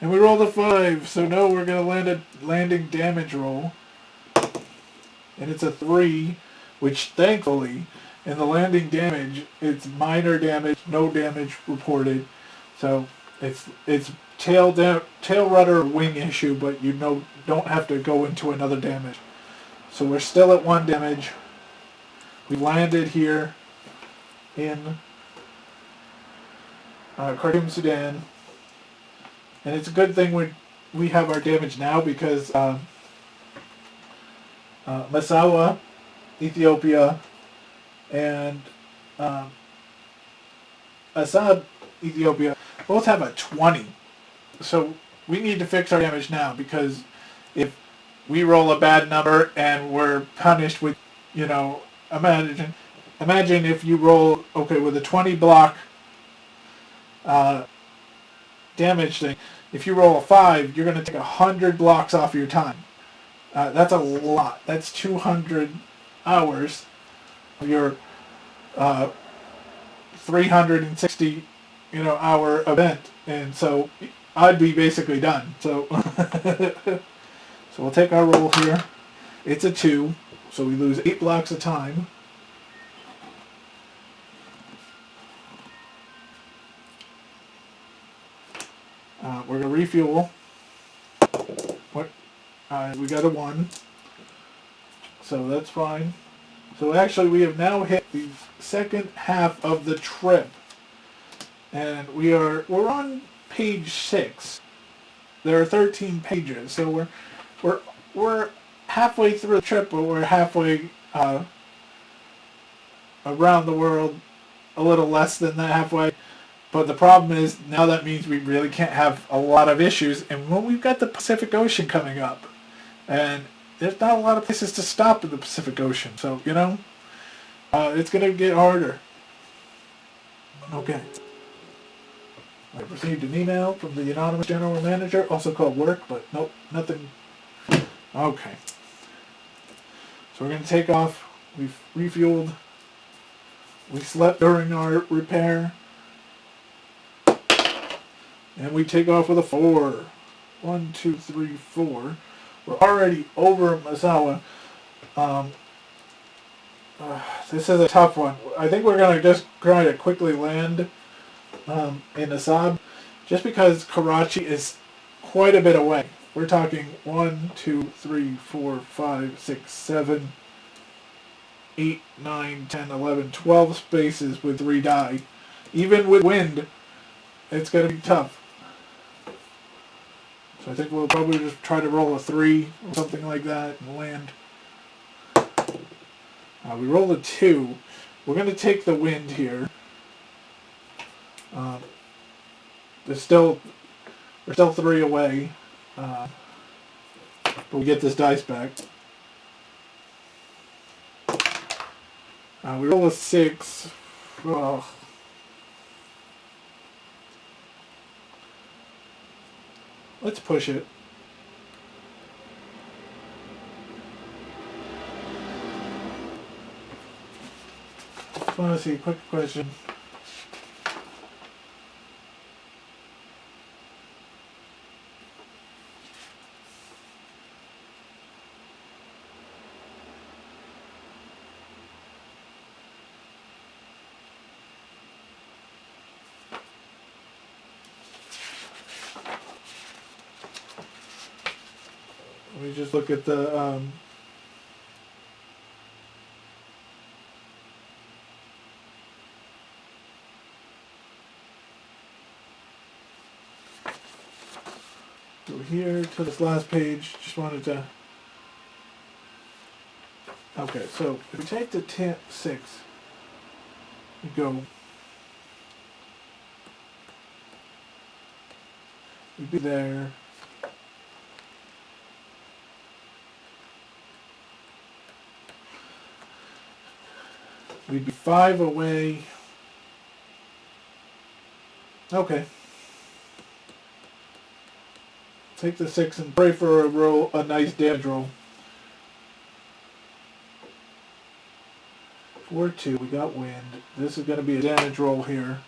And we rolled a 5, so no, we're going to land a landing damage roll. And it's a 3, which thankfully, in the landing damage, it's minor damage, no damage reported. So it's tail rudder or wing issue, but you don't have to go into another damage. So we're still at 1 damage. We landed here in Khartoum, Sudan, and it's a good thing we have our damage now because Massawa, Ethiopia, and Assad, Ethiopia, both have a 20. So we need to fix our damage now because if we roll a bad number and we're punished with, imagine if you roll, with a 20 block damage thing, if you roll a 5, you're going to take 100 blocks off your time. That's a lot. That's 200 hours of your 360 hour event, and so I'd be basically done. So so we'll take our roll here. It's a 2, so we lose 8 blocks of time. We're gonna refuel. We got a 1, so that's fine. So actually, we have now hit the second half of the trip, and we're on page 6. There are 13 pages, so we're halfway through the trip, but we're halfway around the world, a little less than that halfway. But the problem is now that means we really can't have a lot of issues, and when we've got the Pacific Ocean coming up, and there's not a lot of places to stop in the Pacific Ocean, so it's gonna get harder. Okay. I received an email from the anonymous general manager, also called work, but nope, nothing. Okay. So we're going to take off. We've refueled. We slept during our repair. And we take off with a 4. 1, 2, 3, 4. We're already over Misawa. This is a tough one. I think we're going to just try to quickly land in Assab, just because Karachi is quite a bit away. We're talking 1, 2, 3, 4, 5, 6, 7, 8, 9, 10, 11, 12 spaces with 3 die. Even with wind, it's going to be tough. So I think we'll probably just try to roll a 3 or something like that and land. We rolled a 2. We're going to take the wind here. We're still 3 away. But we get this dice back. We roll a 6. Oh. Let's push it. Just want to see, quick question. Let me just look at the go here to this last page. Just wanted to. Okay, so if we take the 6, we go. We'd be there. We'd be 5 away. Okay. Take the 6 and pray for a nice damage roll. 4-2, we got wind. This is going to be a damage roll here.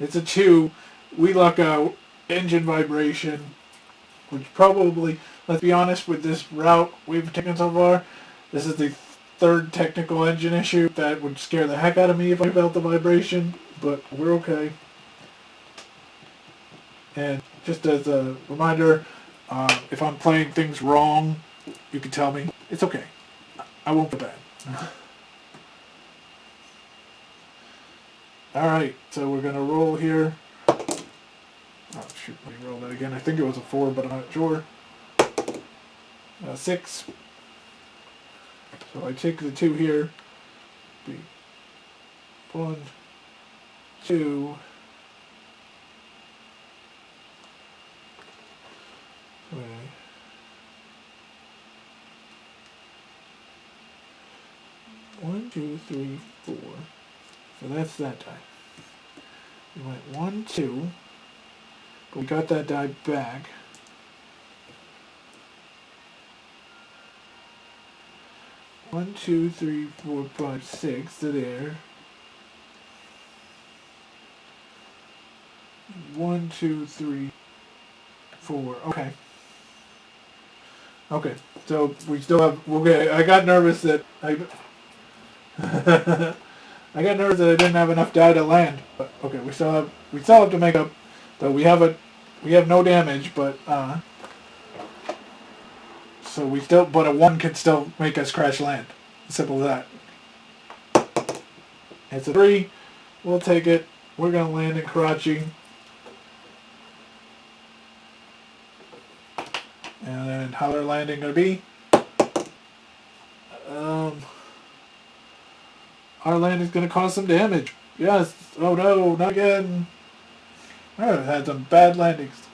It's a 2. We luck out. Engine vibration. Which probably, let's be honest, with this route we've taken so far, this is the 3rd technical engine issue that would scare the heck out of me if I felt the vibration, but we're okay. And just as a reminder, if I'm playing things wrong, you can tell me. It's okay. I won't feel bad. Alright, so we're going to roll here. Oh shoot, let me roll that again. I think it was a 4, but I'm not sure. 6. So I take the 2 here. 1, 2. Okay. 1, 2, 3, 4. So that's that die. We went 1, 2. But we got that die back. One, 2, 3, 4, 5, 6 to there. 1, 2, 3, 4. Okay. Okay. So we still have. Okay. I got nervous that I got nervous that I didn't have enough die to land. But okay, we still have to make up. Though we have no damage, but so but a 1 could still make us crash land. Simple as that. It's a 3. We'll take it. We're gonna land in Karachi. And then how our landing gonna be? Our landing's gonna cause some damage. Yes. Oh no, not again. I've had some bad landings.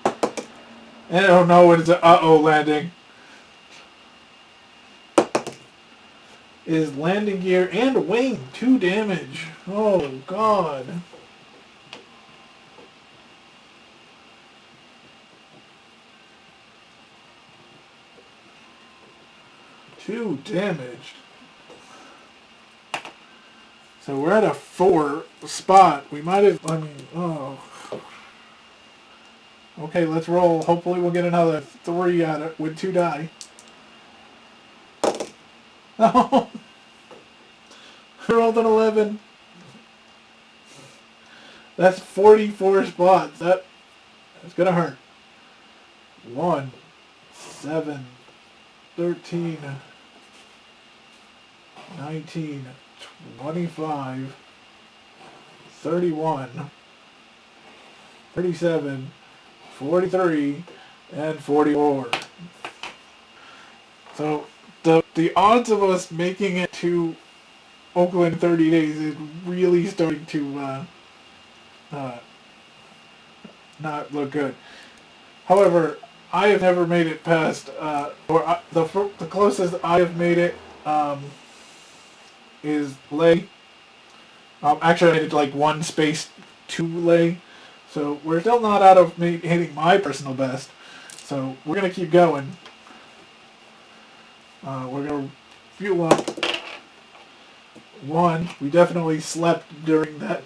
And I don't know when it's an uh-oh landing. is landing gear and wing. 2 damage. Oh, God. Two damaged. So we're at a 4 spot. We might have, I mean, oh. Okay, let's roll. Hopefully we'll get another 3 out of with 2 die. Oh, I rolled an 11. That's 44 spots. That's gonna hurt. 1, 7, 13, 19, 25, 31, 37, 43, and 44. So the odds of us making it to Oakland in 30 days is really starting to not look good. However, I have never made it past, the closest I have made it is Lay. Actually, I made it like 1 space to Lay. So we're still not out of me hitting my personal best. So we're going to keep going. We're going to fuel up. 1, we definitely slept during that,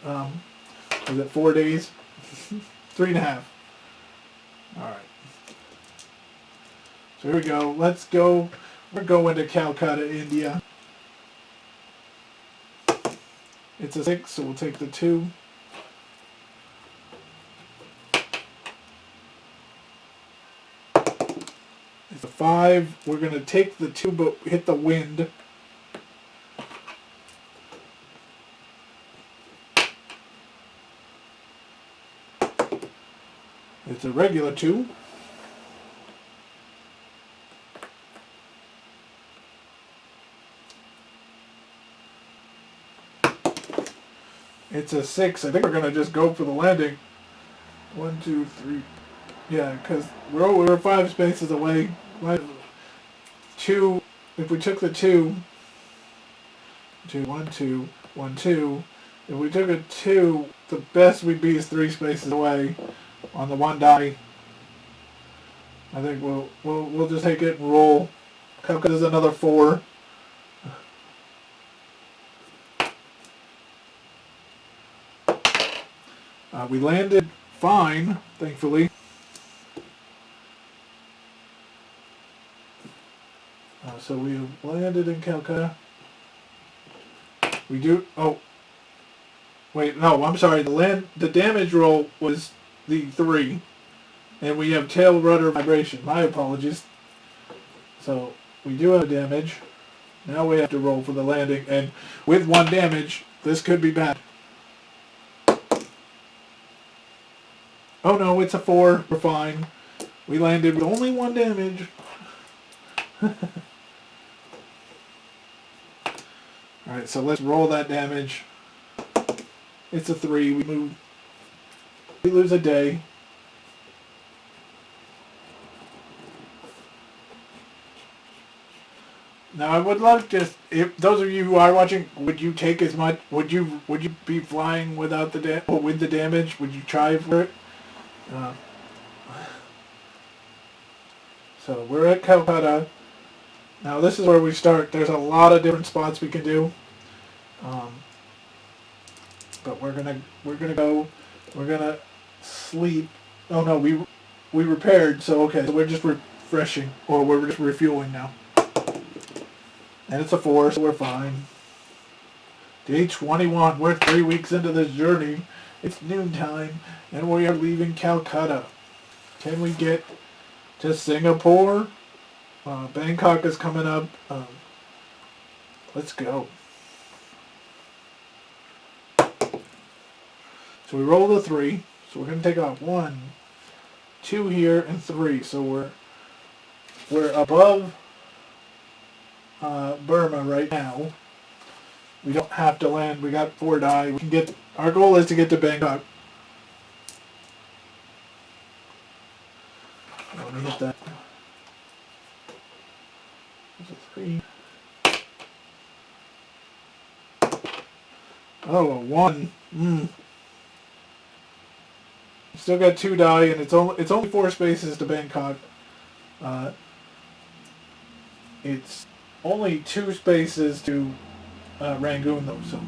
was it 4 days? 3.5. Alright. So here we go. Let's go. We're going to Calcutta, India. It's a 6, so we'll take the 2. It's a 5. We're going to take the 2, but hit the wind. It's a regular 2. It's a 6. I think we're going to just go for the landing. 1, 2, 3. Yeah, because we're 5 spaces away. 2. If we took the 2, 1, 2, 1, 2. If we took a 2, the best we'd be is 3 spaces away on the 1 die. I think we'll just take it and roll. Calcutta's another 4. We landed fine, thankfully. So we landed in Calcutta. We do. Oh, wait, no. I'm sorry. The damage roll was the 3, and we have tail rudder vibration. My apologies. So we do have damage. Now we have to roll for the landing, and with 1 damage, this could be bad. Oh no, it's a 4. We're fine. We landed with only 1 damage. Alright, so let's roll that damage. It's a 3. We move. We lose a day. Now I would love just, if those of you who are watching, would you take as much, would you be flying without the or with the damage? Would you try for it? So we're at Calcutta. Now this is where we start. There's a lot of different spots we can do. But we're gonna go. We're gonna sleep. Oh no, we repaired. So okay, so we're just refreshing, or we're just refueling now. And it's a 4, so we're fine. Day 21. We're 3 weeks into this journey. It's noontime, and we are leaving Calcutta. Can we get to Singapore? Bangkok is coming up. Let's go. So we roll the 3. So we're going to take off 1, 2 here, and 3. So we're above Burma right now. We don't have to land. We got 4 die. We can get. Our goal is to get to Bangkok. Let me hit that. There's a 3. Oh, a 1. Still got 2 die, and it's only 4 spaces to Bangkok. Uh, it's only 2 spaces to Rangoon, though, so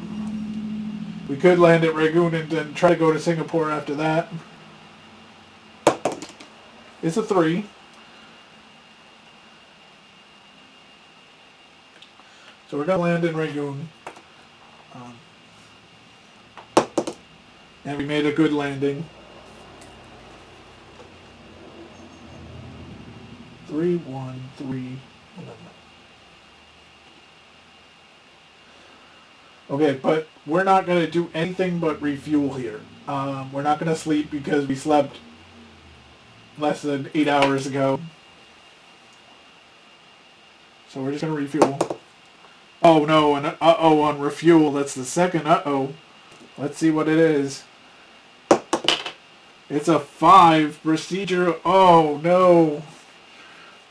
we could land at Rangoon and then try to go to Singapore after that. It's a 3. So we're going to land in Rangoon. Um, and we made a good landing. 313. Okay, but we're not going to do anything but refuel here. We're not going to sleep because we slept less than 8 hours ago. So we're just going to refuel. Oh no, and uh-oh on refuel. That's the second uh-oh. Let's see what it is. It's a 5. Procedural. Oh no.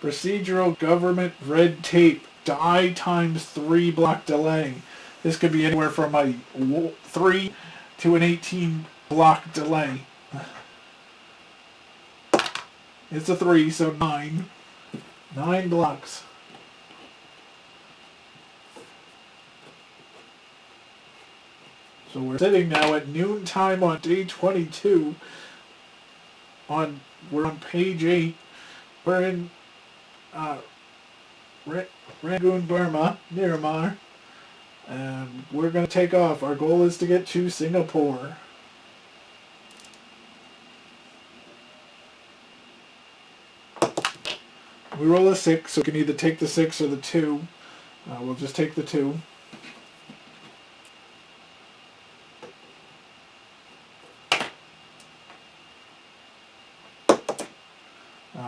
Procedural government red tape. Die times 3 block delay. This could be anywhere from a 3 to an 18 block delay. It's a 3, so 9. 9 blocks. So we're sitting now at noontime on day 22. We're on page 8. We're in Rangoon, Burma, Myanmar. And we're going to take off. Our goal is to get to Singapore. We roll a 6, so we can either take the 6 or the 2. We'll just take the 2.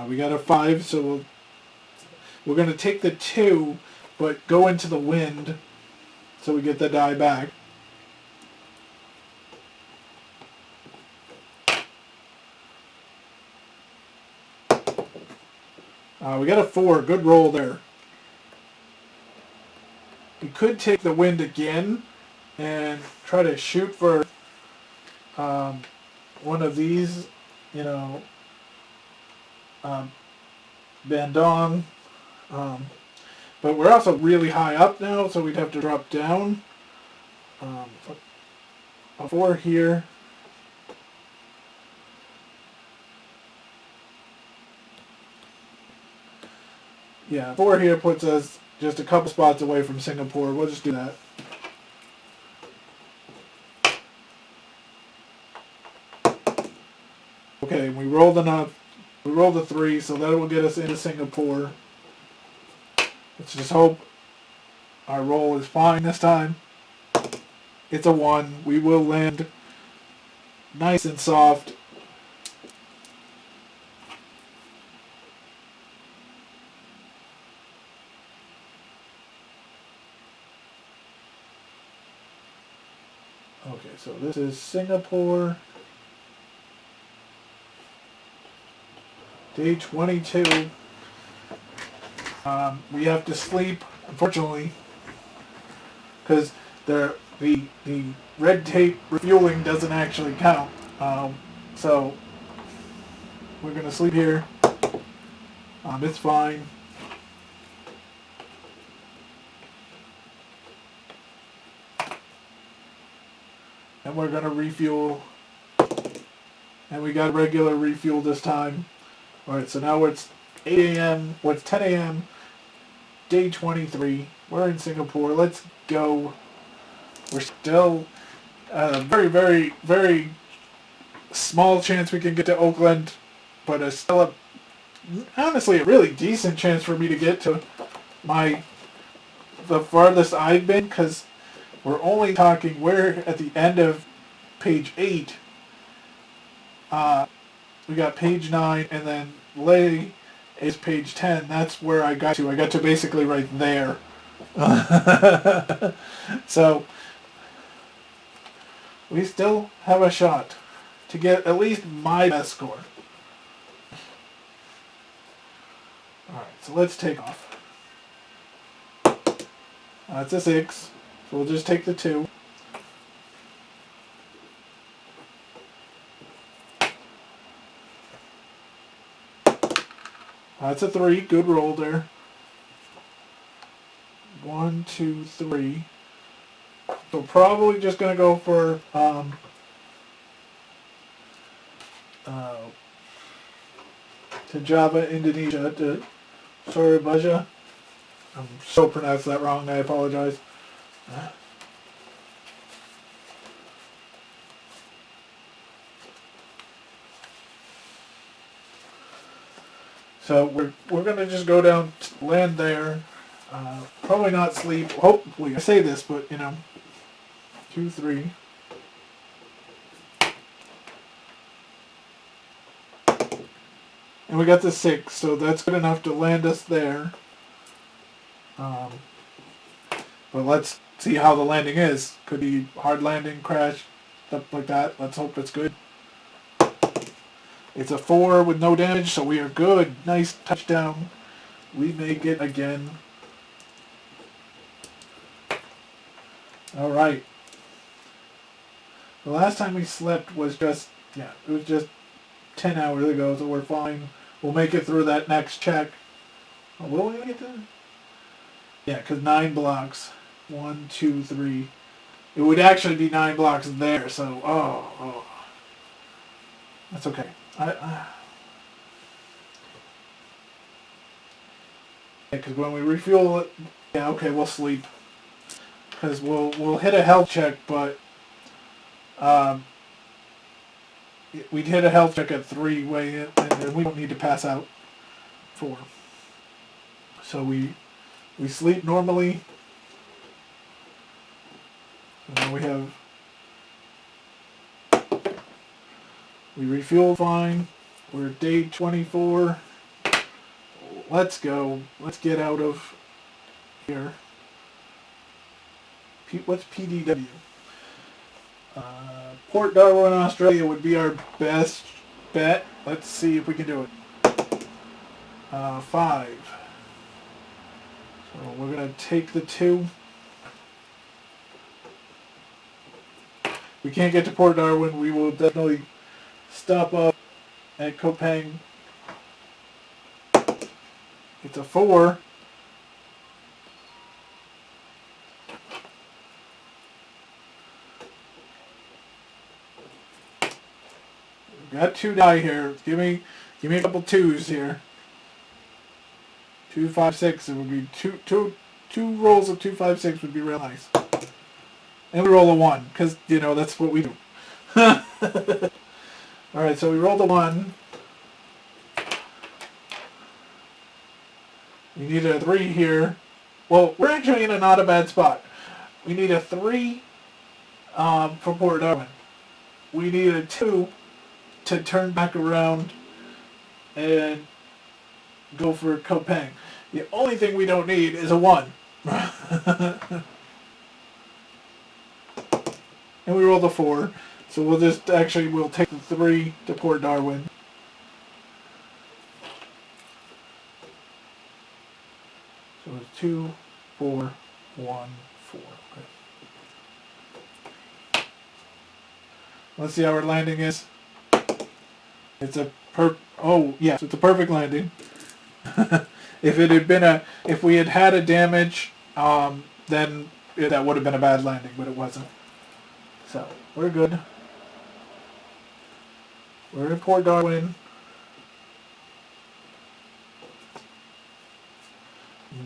We got a 5, so we're going to take the 2, but go into the wind, so we get the die back. We got a 4. Good roll there. We could take the wind again and try to shoot for one of these, Bandung. But we're also really high up now, so we'd have to drop down. A 4 here. Yeah, 4 here puts us just a couple spots away from Singapore. We'll just do that. Okay, we rolled enough. We rolled a 3, so that will get us into Singapore. Let's just hope our roll is fine this time. It's a 1. We will land nice and soft. Okay, so this is Singapore. Day 22. We have to sleep, unfortunately, because the red tape refueling doesn't actually count. So we're gonna sleep here. It's fine. And we're gonna refuel. And we got regular refuel this time. Alright, so now it's 8 a.m. It's 10 a.m. Day 23. We're in Singapore. Let's go. We're still very, very, very small chance we can get to Oakland, but it's still honestly a really decent chance for me to get to the farthest I've been, because we're only talking, we're at the end of page 8. We got page 9, and then Lay is page 10. That's where I got to. I got to basically right there. So we still have a shot to get at least my best score. Alright, so let's take off. It's a 6, so we'll just take the 2. That's a 3. Good roll there. 1, 2, 3. So probably just going to go for to Java, Indonesia, to Surabaya. I'm so pronounced that wrong, I apologize. So we're going to just go down, land there, probably not sleep, hopefully, I say this, but 2, 3. And we got the 6, so that's good enough to land us there. But let's see how the landing is. Could be hard landing, crash, stuff like that. Let's hope it's good. It's a 4 with no damage, so we are good. Nice touchdown. We make it again. Alright. The last time we slept was just, it was just 10 hours ago, so we're fine. We'll make it through that next check. Oh, will we get that? Yeah, because 9 blocks. 1, 2, 3. It would actually be 9 blocks there, so, oh. That's okay. Because when we refuel it, yeah, okay, we'll sleep. Because we'll hit a health check, but we'd hit a health check at 3 way in, and we don't need to pass out 4. So we sleep normally. And then we refuel fine. We're at day 24. Let's go. Let's get out of here. What's PDW? Port Darwin, Australia would be our best bet. Let's see if we can do it. 5. So we're going to take the 2. We can't get to Port Darwin. We will definitely stop up at Kopang. It's a 4. We've got 2 die here. Give me a couple 2s here. 2, 5, 6. It would be two rolls of 2, 5, 6 would be real nice. And we roll a 1, because, that's what we do. Alright, so we rolled a 1. We need a 3 here. Well, we're actually in a not a bad spot. We need a 3 for Port Darwin. We need a 2 to turn back around and go for Kopang. The only thing we don't need is a 1. And we rolled a 4. So we'll take the 3 to Port Darwin. So it's 2, 4, 1, 4. Okay. Let's see how our landing is. It's a it's a perfect landing. If we had had a damage, then that would have been a bad landing, but it wasn't. So we're good. We're in Port Darwin.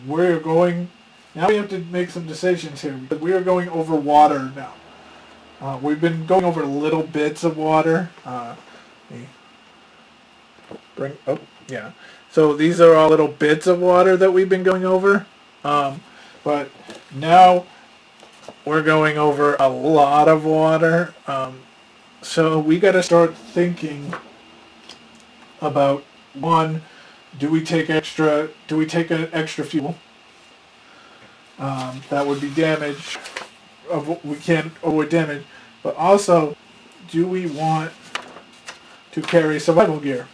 We're going. Now we have to make some decisions here because we are going over water now. We've been going over little bits of water. So these are all little bits of water that we've been going over. But now we're going over a lot of water. So we got to start thinking about, 1, do we take an extra fuel? That would be damage. We can't avoid damage. But also, do we want to carry survival gear?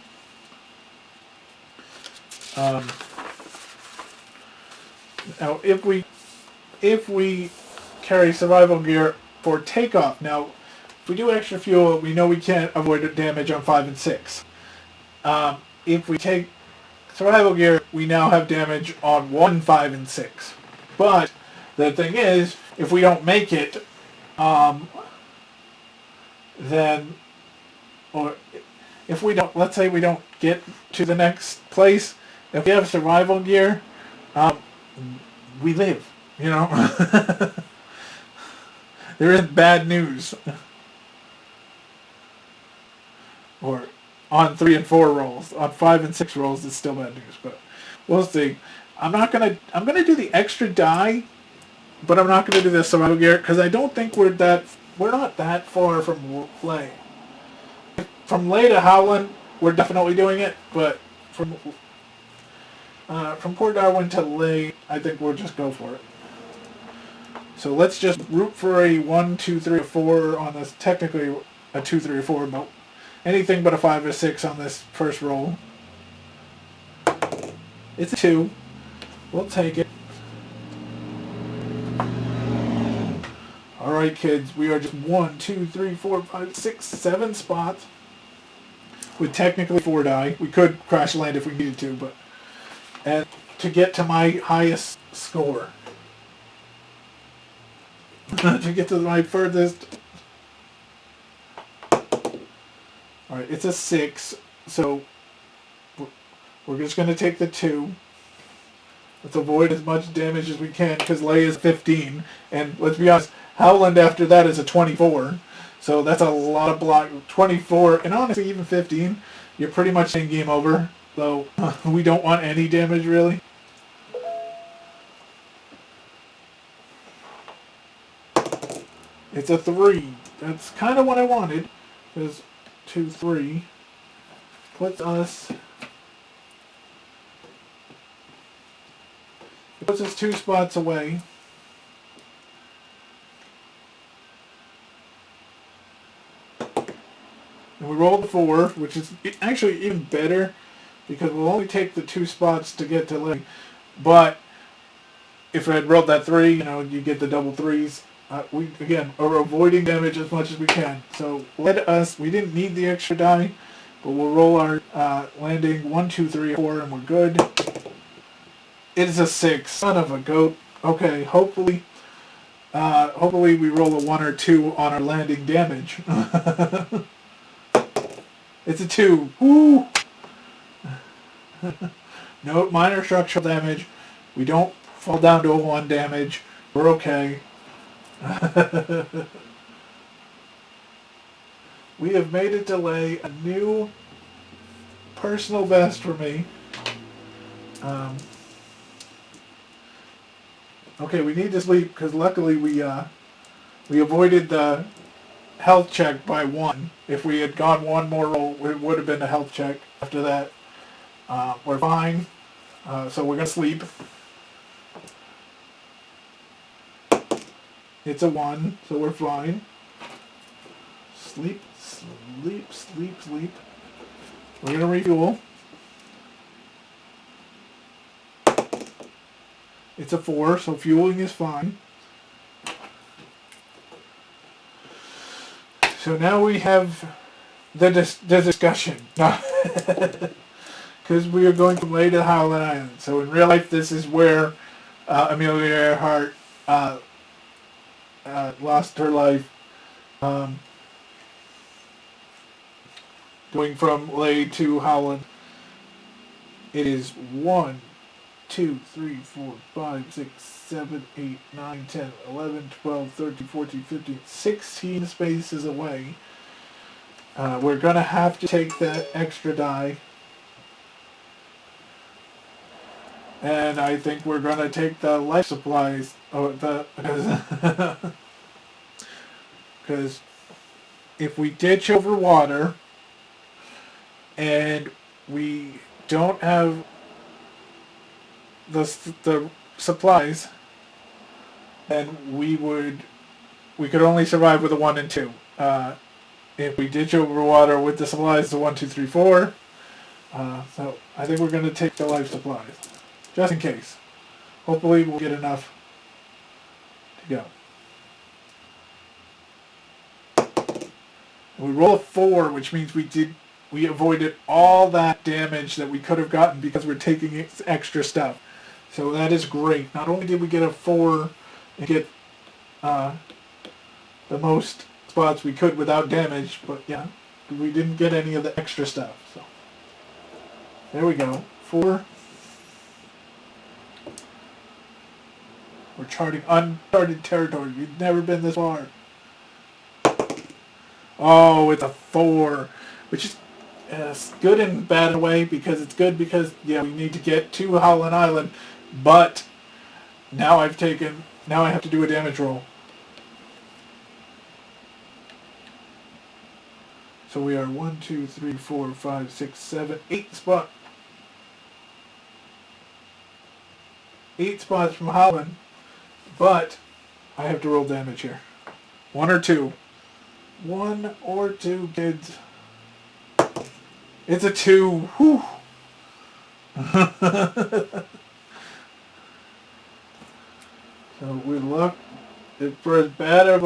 Now, if we carry survival gear for takeoff, now, if we do extra fuel, we know we can't avoid damage on 5 and 6. If we take survival gear, we now have damage on 1, 5, and 6. But the thing is, if we don't make it, then, or if we don't, let's say we don't get to the next place, if we have survival gear, we live, you know. There isn't bad news. Or on 3 and 4 rolls. On 5 and 6 rolls, it's still bad news, but we'll see. I'm gonna do the extra die, but I'm not gonna do the survival gear because I don't think we're not that far from Plaay. From Lay to Howland, we're definitely doing it, but from Port Darwin to Lay, I think we'll just go for it. So let's just root for a 1, 2, 3, or 4 on this. Technically, a 2, 3, or 4, but anything but a 5 or 6 on this first roll. It's a 2. We'll take it. Alright, kids. We are just 1, 2, 3, 4, 5, 6, 7 spots. With technically 4 die. We could crash land if we needed to, but... And to get to my highest score. To get to my furthest... Alright, it's a 6, so we're just going to take the 2. Let's avoid as much damage as we can, because Lay is 15, and let's be honest, Howland after that is a 24, so that's a lot of block. 24, and honestly even 15, you're pretty much saying game over, so we don't want any damage really. It's a 3. That's kind of what I wanted, because 2, 3 puts us... It puts us 2 spots away. And we rolled the 4, which is actually even better because we'll only take the 2 spots to get to Lay. But if I had rolled that 3, you know, you get the double 3s. We, again, are avoiding damage as much as we can. So let us, we didn't need the extra die, but we'll roll our landing 1, 2, 3, 4, and we're good. It is a 6. Son of a goat. Okay, hopefully we roll a 1 or 2 on our landing damage. It's a 2. Woo! No minor structural damage. We don't fall down to a 1 damage. We're okay. We have made it to Lay, a new personal best for me. Okay, we need to sleep because luckily we avoided the health check by 1. If we had gone 1 more roll, it would have been a health check after that. We're fine, so we're going to sleep. It's a 1, so we're fine. Sleep, sleep, sleep, sleep. We're going to refuel. It's a 4, so fueling is fine. So now we have the discussion. Because we are going from Lay to Howland Island. So in real life, this is where Amelia Earhart lost her life. Going from Lay to Howland. It is 1, 2, 3, 4, 5, 6, 7, 8, 9, 10, 11, 12, 13, 14, 15, 16 spaces away. We're going to have to take that extra die. And I think we're going to take the life supplies. Because if we ditch over water and we don't have the supplies, then we could only survive with a 1 and 2. If we ditch over water with the supplies, the 1, 2, 3, 4. So I think we're going to take the life supplies, just in case. Hopefully we'll get enough to go. We roll a 4, which means we did we avoided all that damage that we could have gotten because we're taking extra stuff. So that is great. Not only did we get a 4 and get the most spots we could without damage, but yeah, we didn't get any of the extra stuff. So there we go. 4. We're charting uncharted territory. We've never been this far. Oh, it's a 4, which is good and bad in a way, because it's good because, yeah, we need to get to Howland Island, but now I have to do a damage roll. So we are 1, 2, 3, 4, 5, 6, 7, 8 spots. 8 spots from Howland, but I have to roll damage here. 1 or 2. 1 or 2, kids. It's a 2. Whew. So we look for as bad of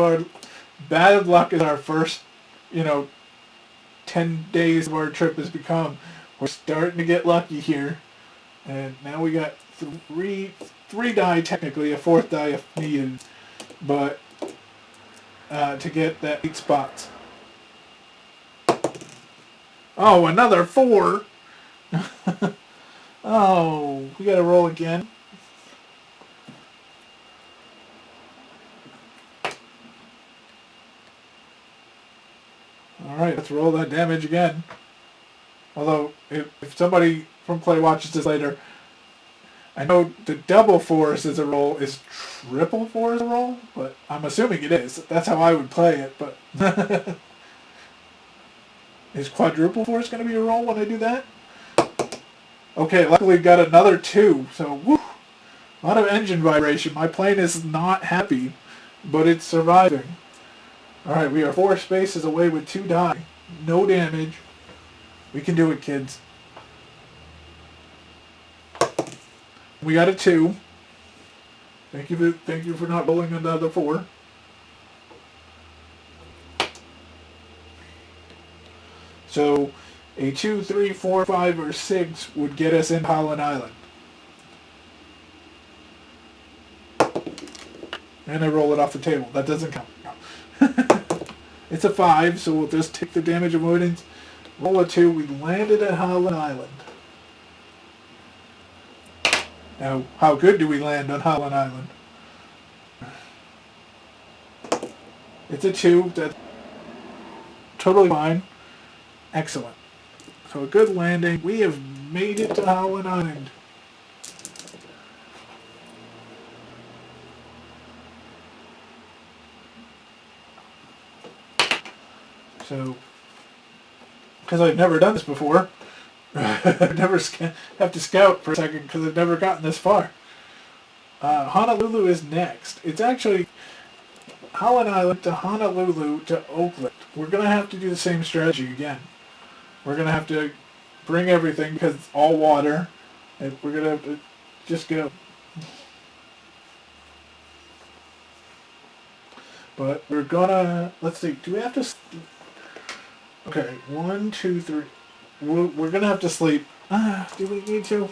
luck as our first, 10 days of our trip has become. We're starting to get lucky here, and now we got three die technically, a 4th die if needed, but to get that 8 spots. Oh, another 4. Oh, we gotta roll again. Alright, let's roll that damage again. Although, if somebody from Play watches this later, I know the double 4s as a roll is triple 4 as a roll, but I'm assuming it is. That's how I would play it, but... Is quadruple 4 going to be a roll when I do that? Okay, luckily got another 2, so woo! A lot of engine vibration. My plane is not happy, but it's surviving. Alright, we are 4 spaces away with 2 die. No damage. We can do it, kids. We got a 2. Thank you for not rolling another 4. So a 2, 3, 4, 5, or 6 would get us in Howland Island. And I roll it off the table. That doesn't count. No. It's a 5, so we'll just take the damage avoidance. Roll a 2. We landed at Howland Island. Now, how good do we land on Howland Island? It's a 2. That's totally fine. Excellent. So a good landing. We have made it to Howland Island. So, because I've never done this before, I've never have to scout for a second because I've never gotten this far. Honolulu is next. It's actually Howland Island to Honolulu to Oakland. We're going to have to do the same strategy again. We're going to have to bring everything because it's all water. And we're going to have to just go. But we're going to... Let's see. Do we have to... Okay. 1, 2, 3. We're going to have to sleep. Do we need to?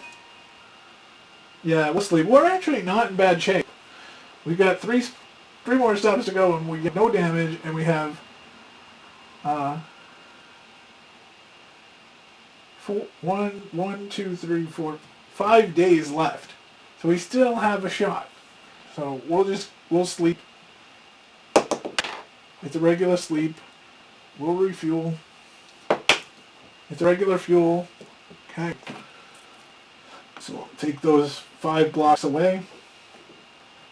Yeah, we'll sleep. We're actually not in bad shape. We've got three more stops to go and we get no damage and we have... 1, 2, 3, 4, 5 days left. So we still have a shot. So we'll sleep. It's a regular sleep. We'll refuel. It's a regular fuel. Okay. So we'll take those 5 blocks away.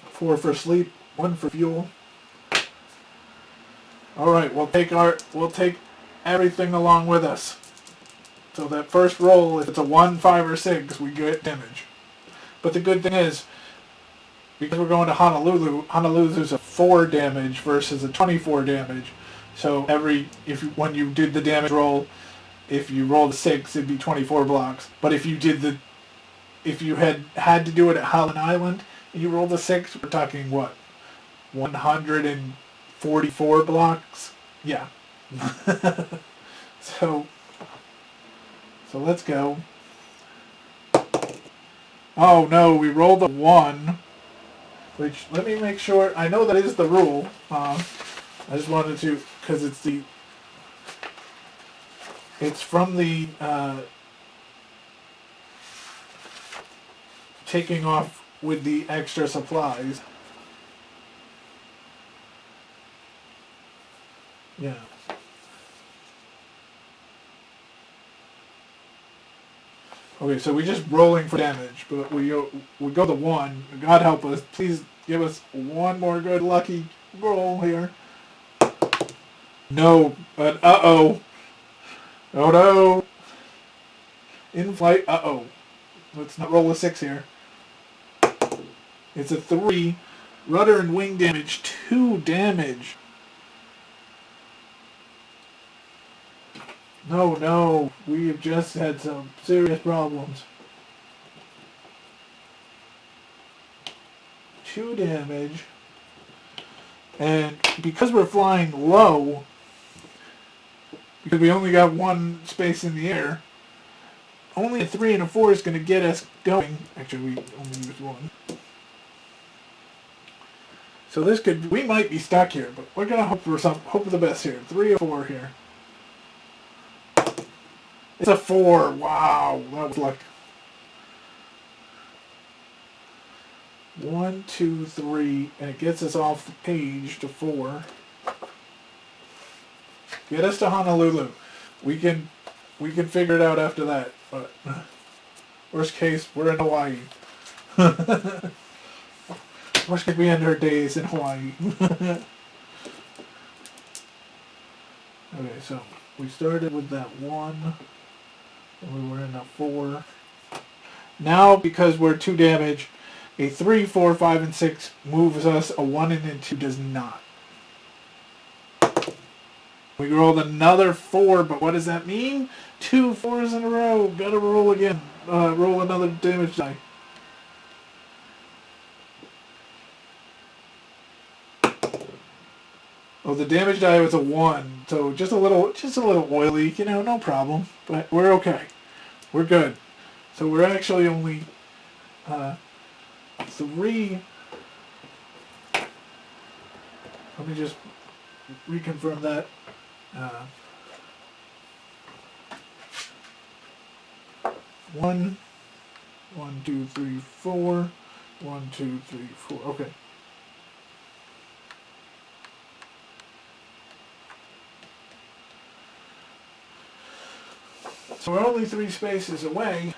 4 for sleep, 1 for fuel. Alright, we'll take everything along with us. So that first roll, if it's a 1, 5, or 6, we get damage. But the good thing is, because we're going to Honolulu, Honolulu's a 4 damage versus a 24 damage. So when you did the damage roll, if you rolled a 6, it'd be 24 blocks. But if you had to do it at Howland Island and you rolled a 6, we're talking what? 144 blocks? Yeah. So So let's go. Oh no, we rolled a 1. Which, let me make sure, I know that is the rule. I just wanted to, because it's from the taking off with the extra supplies. Yeah. Okay, so we're just rolling for damage, but we go to 1. God help us. Please give us one more good lucky roll here. No, but uh-oh. Oh no. In flight, uh-oh. Let's not roll a 6 here. It's a 3. Rudder and wing damage, 2 damage. No, no. We have just had some serious problems. 2 damage. And because we're flying low, because we only got 1 space in the air, only a 3 and a 4 is going to get us going. Actually, we only used 1. So this could, we might be stuck here, but we're going to hope for the best here. 3 or 4 here. It's a 4. Wow, that was luck. 1, 2, 3, and it gets us off the page to 4. Get us to Honolulu. We can figure it out after that. But worst case, we're in Hawaii. Worst case, we end our days in Hawaii. Okay, so we started with that 1, and we were in a 4. Now, because we're 2 damage, a 3, 4, 5, and 6 moves us. A 1 and a 2 does not. We rolled another 4, but what does that mean? 2 4s in a row. Gotta roll again. Roll another damage die. Oh, the damage die was a 1, so just a little oily. You know, no problem. But we're okay. We're good. So we're actually only 3. Let me just reconfirm that. 1, 1, 2, 3, 4. 1, 2, 3, 4. Okay. So we're only 3 spaces away.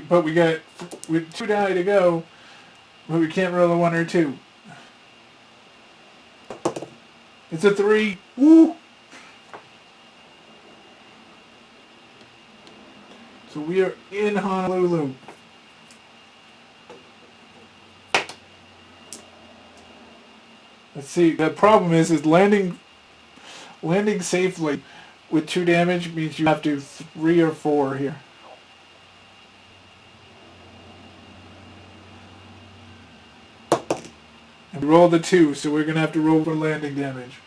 But we got 2 die to go, but we can't roll a 1 or 2. It's a 3. Woo! So we are in Honolulu. Let's see. The problem is landing safely with 2 damage means you have to 3 or 4 here. And we rolled a 2, so we're going to have to roll for landing damage.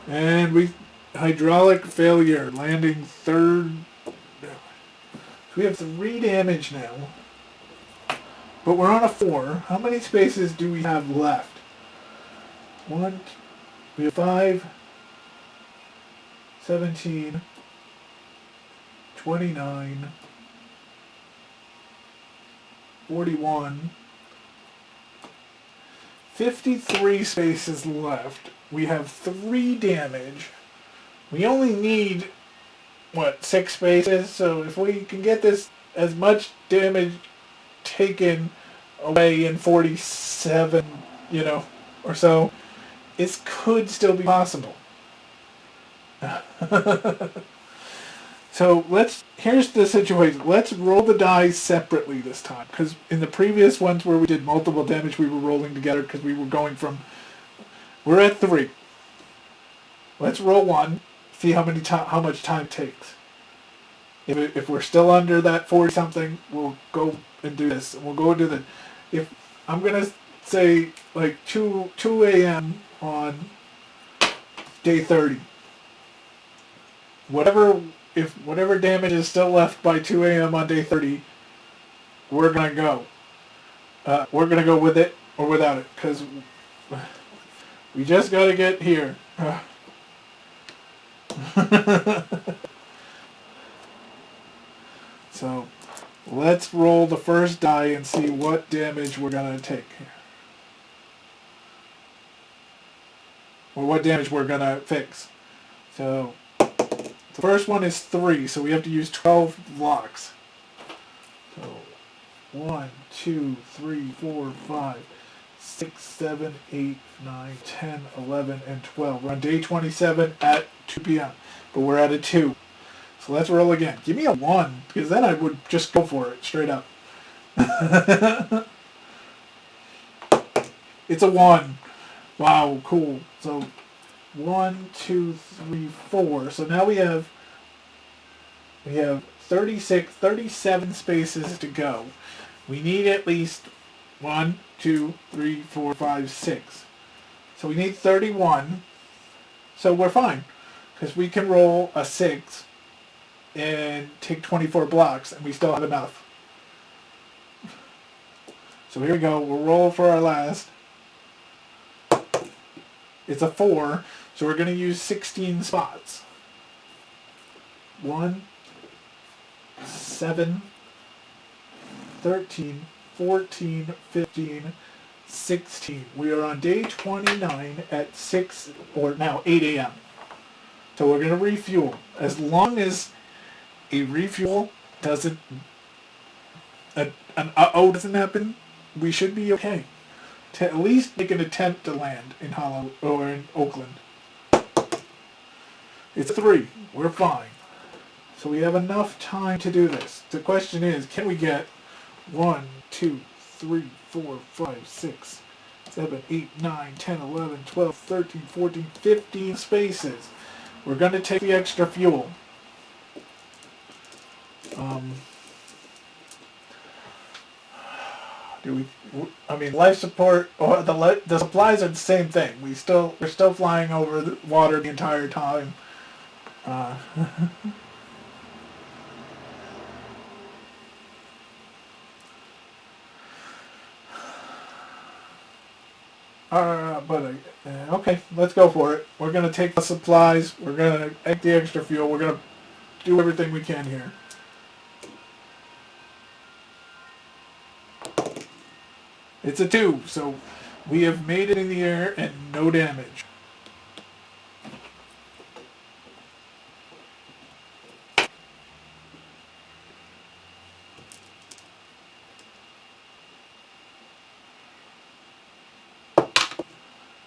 And hydraulic failure, landing 3rd. So we have 3 damage now. But we're on a 4. How many spaces do we have left? 1, we have 5, 17, 29, 41, 53 spaces left. We have 3 damage. We only need, 6 spaces? So if we can get this as much damage taken away in 47, or so, it could still be possible. So here's the situation. Let's roll the dice separately this time. Because in the previous ones where we did multiple damage, we were rolling together because we were going from... We're at 3. Let's roll 1. See how much time it takes. If we're still under that 40-something, we'll go and do this. We'll go into the, if I'm gonna say like 2 a.m. on day 30. Whatever damage is still left by 2 a.m. on day 30, we're gonna go. We're gonna go with it or without it, because we just gotta get here. So let's roll the first die and see what damage we're gonna take here. Or what damage we're gonna fix. So the first one is 3, so we have to use 12 blocks. So 1, 2, 3, 4, 5, 6, 7, 8, 9, 10, 11, and 12. We're on day 27 at 2 p.m. But we're at a 2. So let's roll again. Give me a 1, because then I would just go for it, straight up. It's a 1. Wow, cool. So 1, 2, 3, 4. So now we have 37 spaces to go. We need at least 1, 2, 3, 4, 5, 6. So we need 31. So we're fine, because we can roll a 6 and take 24 blocks, and we still have enough. So here we go. We'll roll for our last. It's a 4, so we're going to use 16 spots. 1, 7, 13, 14, 15, 16. We are on day 29 at 6, or now 8 a.m. So we're going to refuel. As long as a refuel doesn't, an uh-oh doesn't happen, we should be okay. To at least make an attempt to land in Oakland. It's 3. We're fine. So we have enough time to do this. The question is, can we get 1, 2, 3, 4, 5, 6, 7, 8, 9, 10, 11, 12, 13, 14, 15 spaces? We're going to take the extra fuel. Life support or the supplies are the same thing. We're still flying over the water the entire time. Okay, let's go for it. We're gonna take the supplies. We're gonna take the extra fuel. We're gonna do everything we can here. It's a 2, so we have made it in the air and no damage.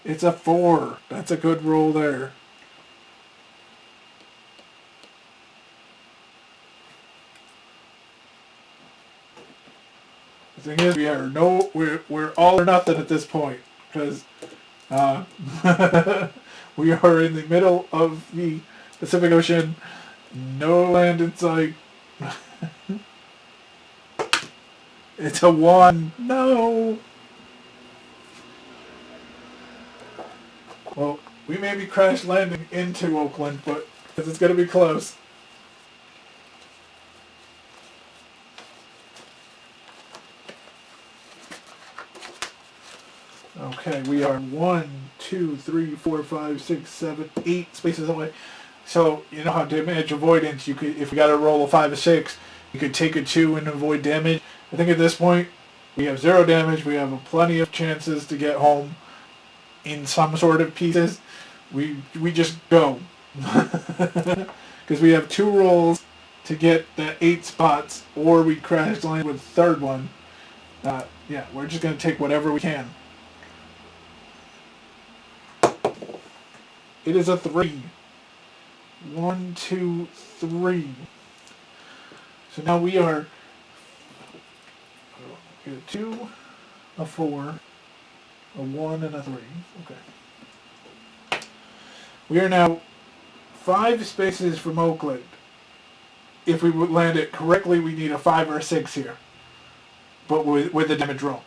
It's a 4. That's a good roll there. The thing is, we're all or nothing at this point, because we are in the middle of the Pacific Ocean, no land in sight. It's a 1. No. Well, we may be crash landing into Oakland, but because it's going to be close. Okay, we are 1, 2, 3, 4, 5, 6, 7, 8 spaces away. So you know how damage avoidance, you could, if you got to roll a 5 or 6, you could take a 2 and avoid damage. I think at this point we have 0 damage. We have plenty of chances to get home in some sort of pieces. We just go because we have 2 rolls to get the 8 spots, or we crash land with the 3rd one. Yeah, we're just gonna take whatever we can. It is a 3. 1, 2, 3. So now we are a 2, a 4, a 1, and a 3. Okay. We are now 5 spaces from Oakland. If we would land it correctly, we need a 5 or a 6 here. but with the damage roll.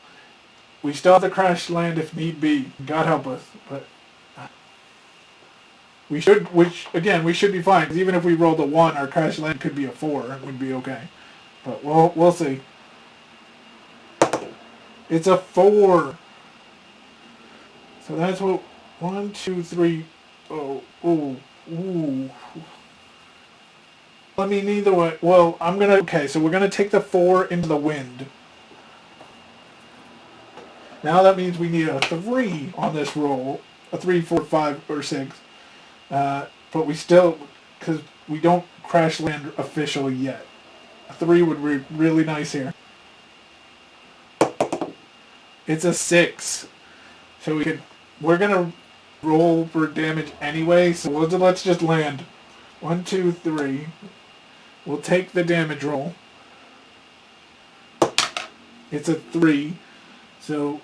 We still have the crash land if need be. God help us. But we should, we should be fine. Because even if we rolled a 1, our crash land could be a 4, and we'd be okay. But we'll see. It's a 4. So that's what 1, 2, 3. Oh, ooh, ooh. I mean, either way. Well, okay, so we're gonna take the 4 into the wind. Now that means we need a 3 on this roll. A 3, 4, 5, or 6. But we still, because we don't crash land officially yet. A 3 would be really nice here. It's a 6. So we're gonna roll for damage anyway, so let's just land. 1, 2, 3. We'll take the damage roll. It's a 3. So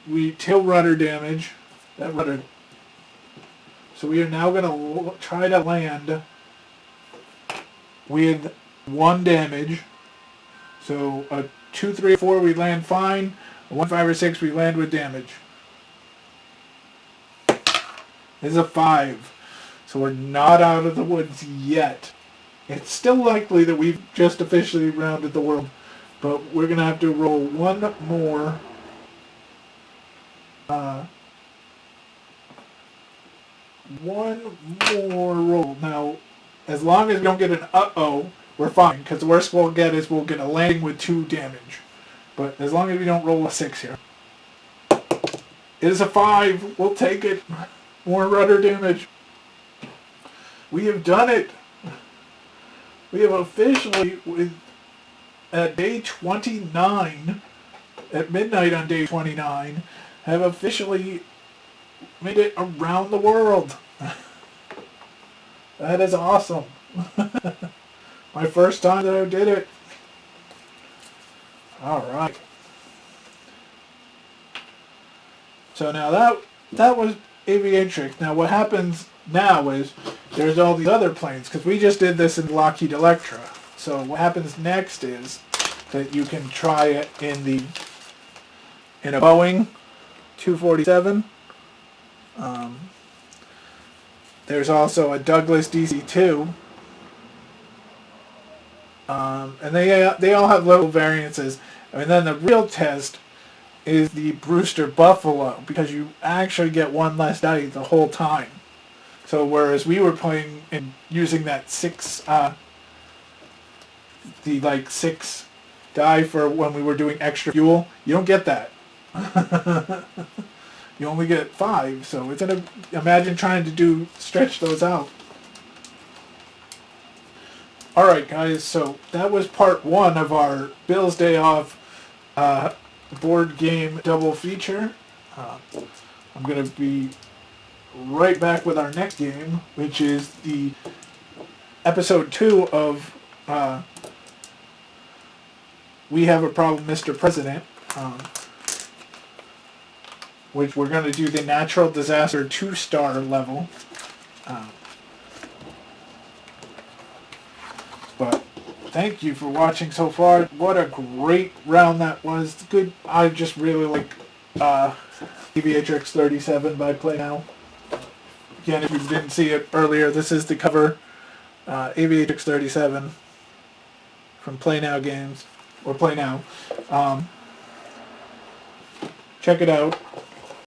we tail rudder damage. That rudder. So we are now going to try to land with 1 damage. So a 2, 3, 4 we land fine. A 1, 5, or 6 we land with damage. This is a 5. So we're not out of the woods yet. It's still likely that we've just officially rounded the world. But we're going to have to roll 1 more. One more roll. Now, as long as we don't get an uh-oh, we're fine. Because the worst we'll get is we'll get a landing with 2 damage. But as long as we don't roll a 6 here. It is a 5. We'll take it. More rudder damage. We have done it. We have officially, at day 29, at midnight on day 29, have officially made it around the world. That is awesome. My first time that I did it. Alright. So now that was Aviatrix. Now what happens now is there's all these other planes, because we just did this in Lockheed Electra. So what happens next is that you can try it in a Boeing 247. There's also a Douglas DC-2. And they all have little variances. And then the real test is the Brewster Buffalo, because you actually get 1 less die the whole time. So whereas we were playing and using that 6, the 6 die for when we were doing extra fuel, you don't get that. You only get 5, so it's imagine trying to stretch those out. Alright guys, so that was part 1 of our Bill's Day Off board game double feature. I'm going to be right back with our next game, which is the episode 2 of We Have a Problem, Mr. President, which we're going to do the Natural Disaster 2-star level. But thank you for watching so far. What a great round that was. Good. I just really like Aviatrix 37 by Plaay Now. Again, if you didn't see it earlier, this is the cover. Aviatrix 37 from Plaay Now Games, or Plaay Now. Check it out.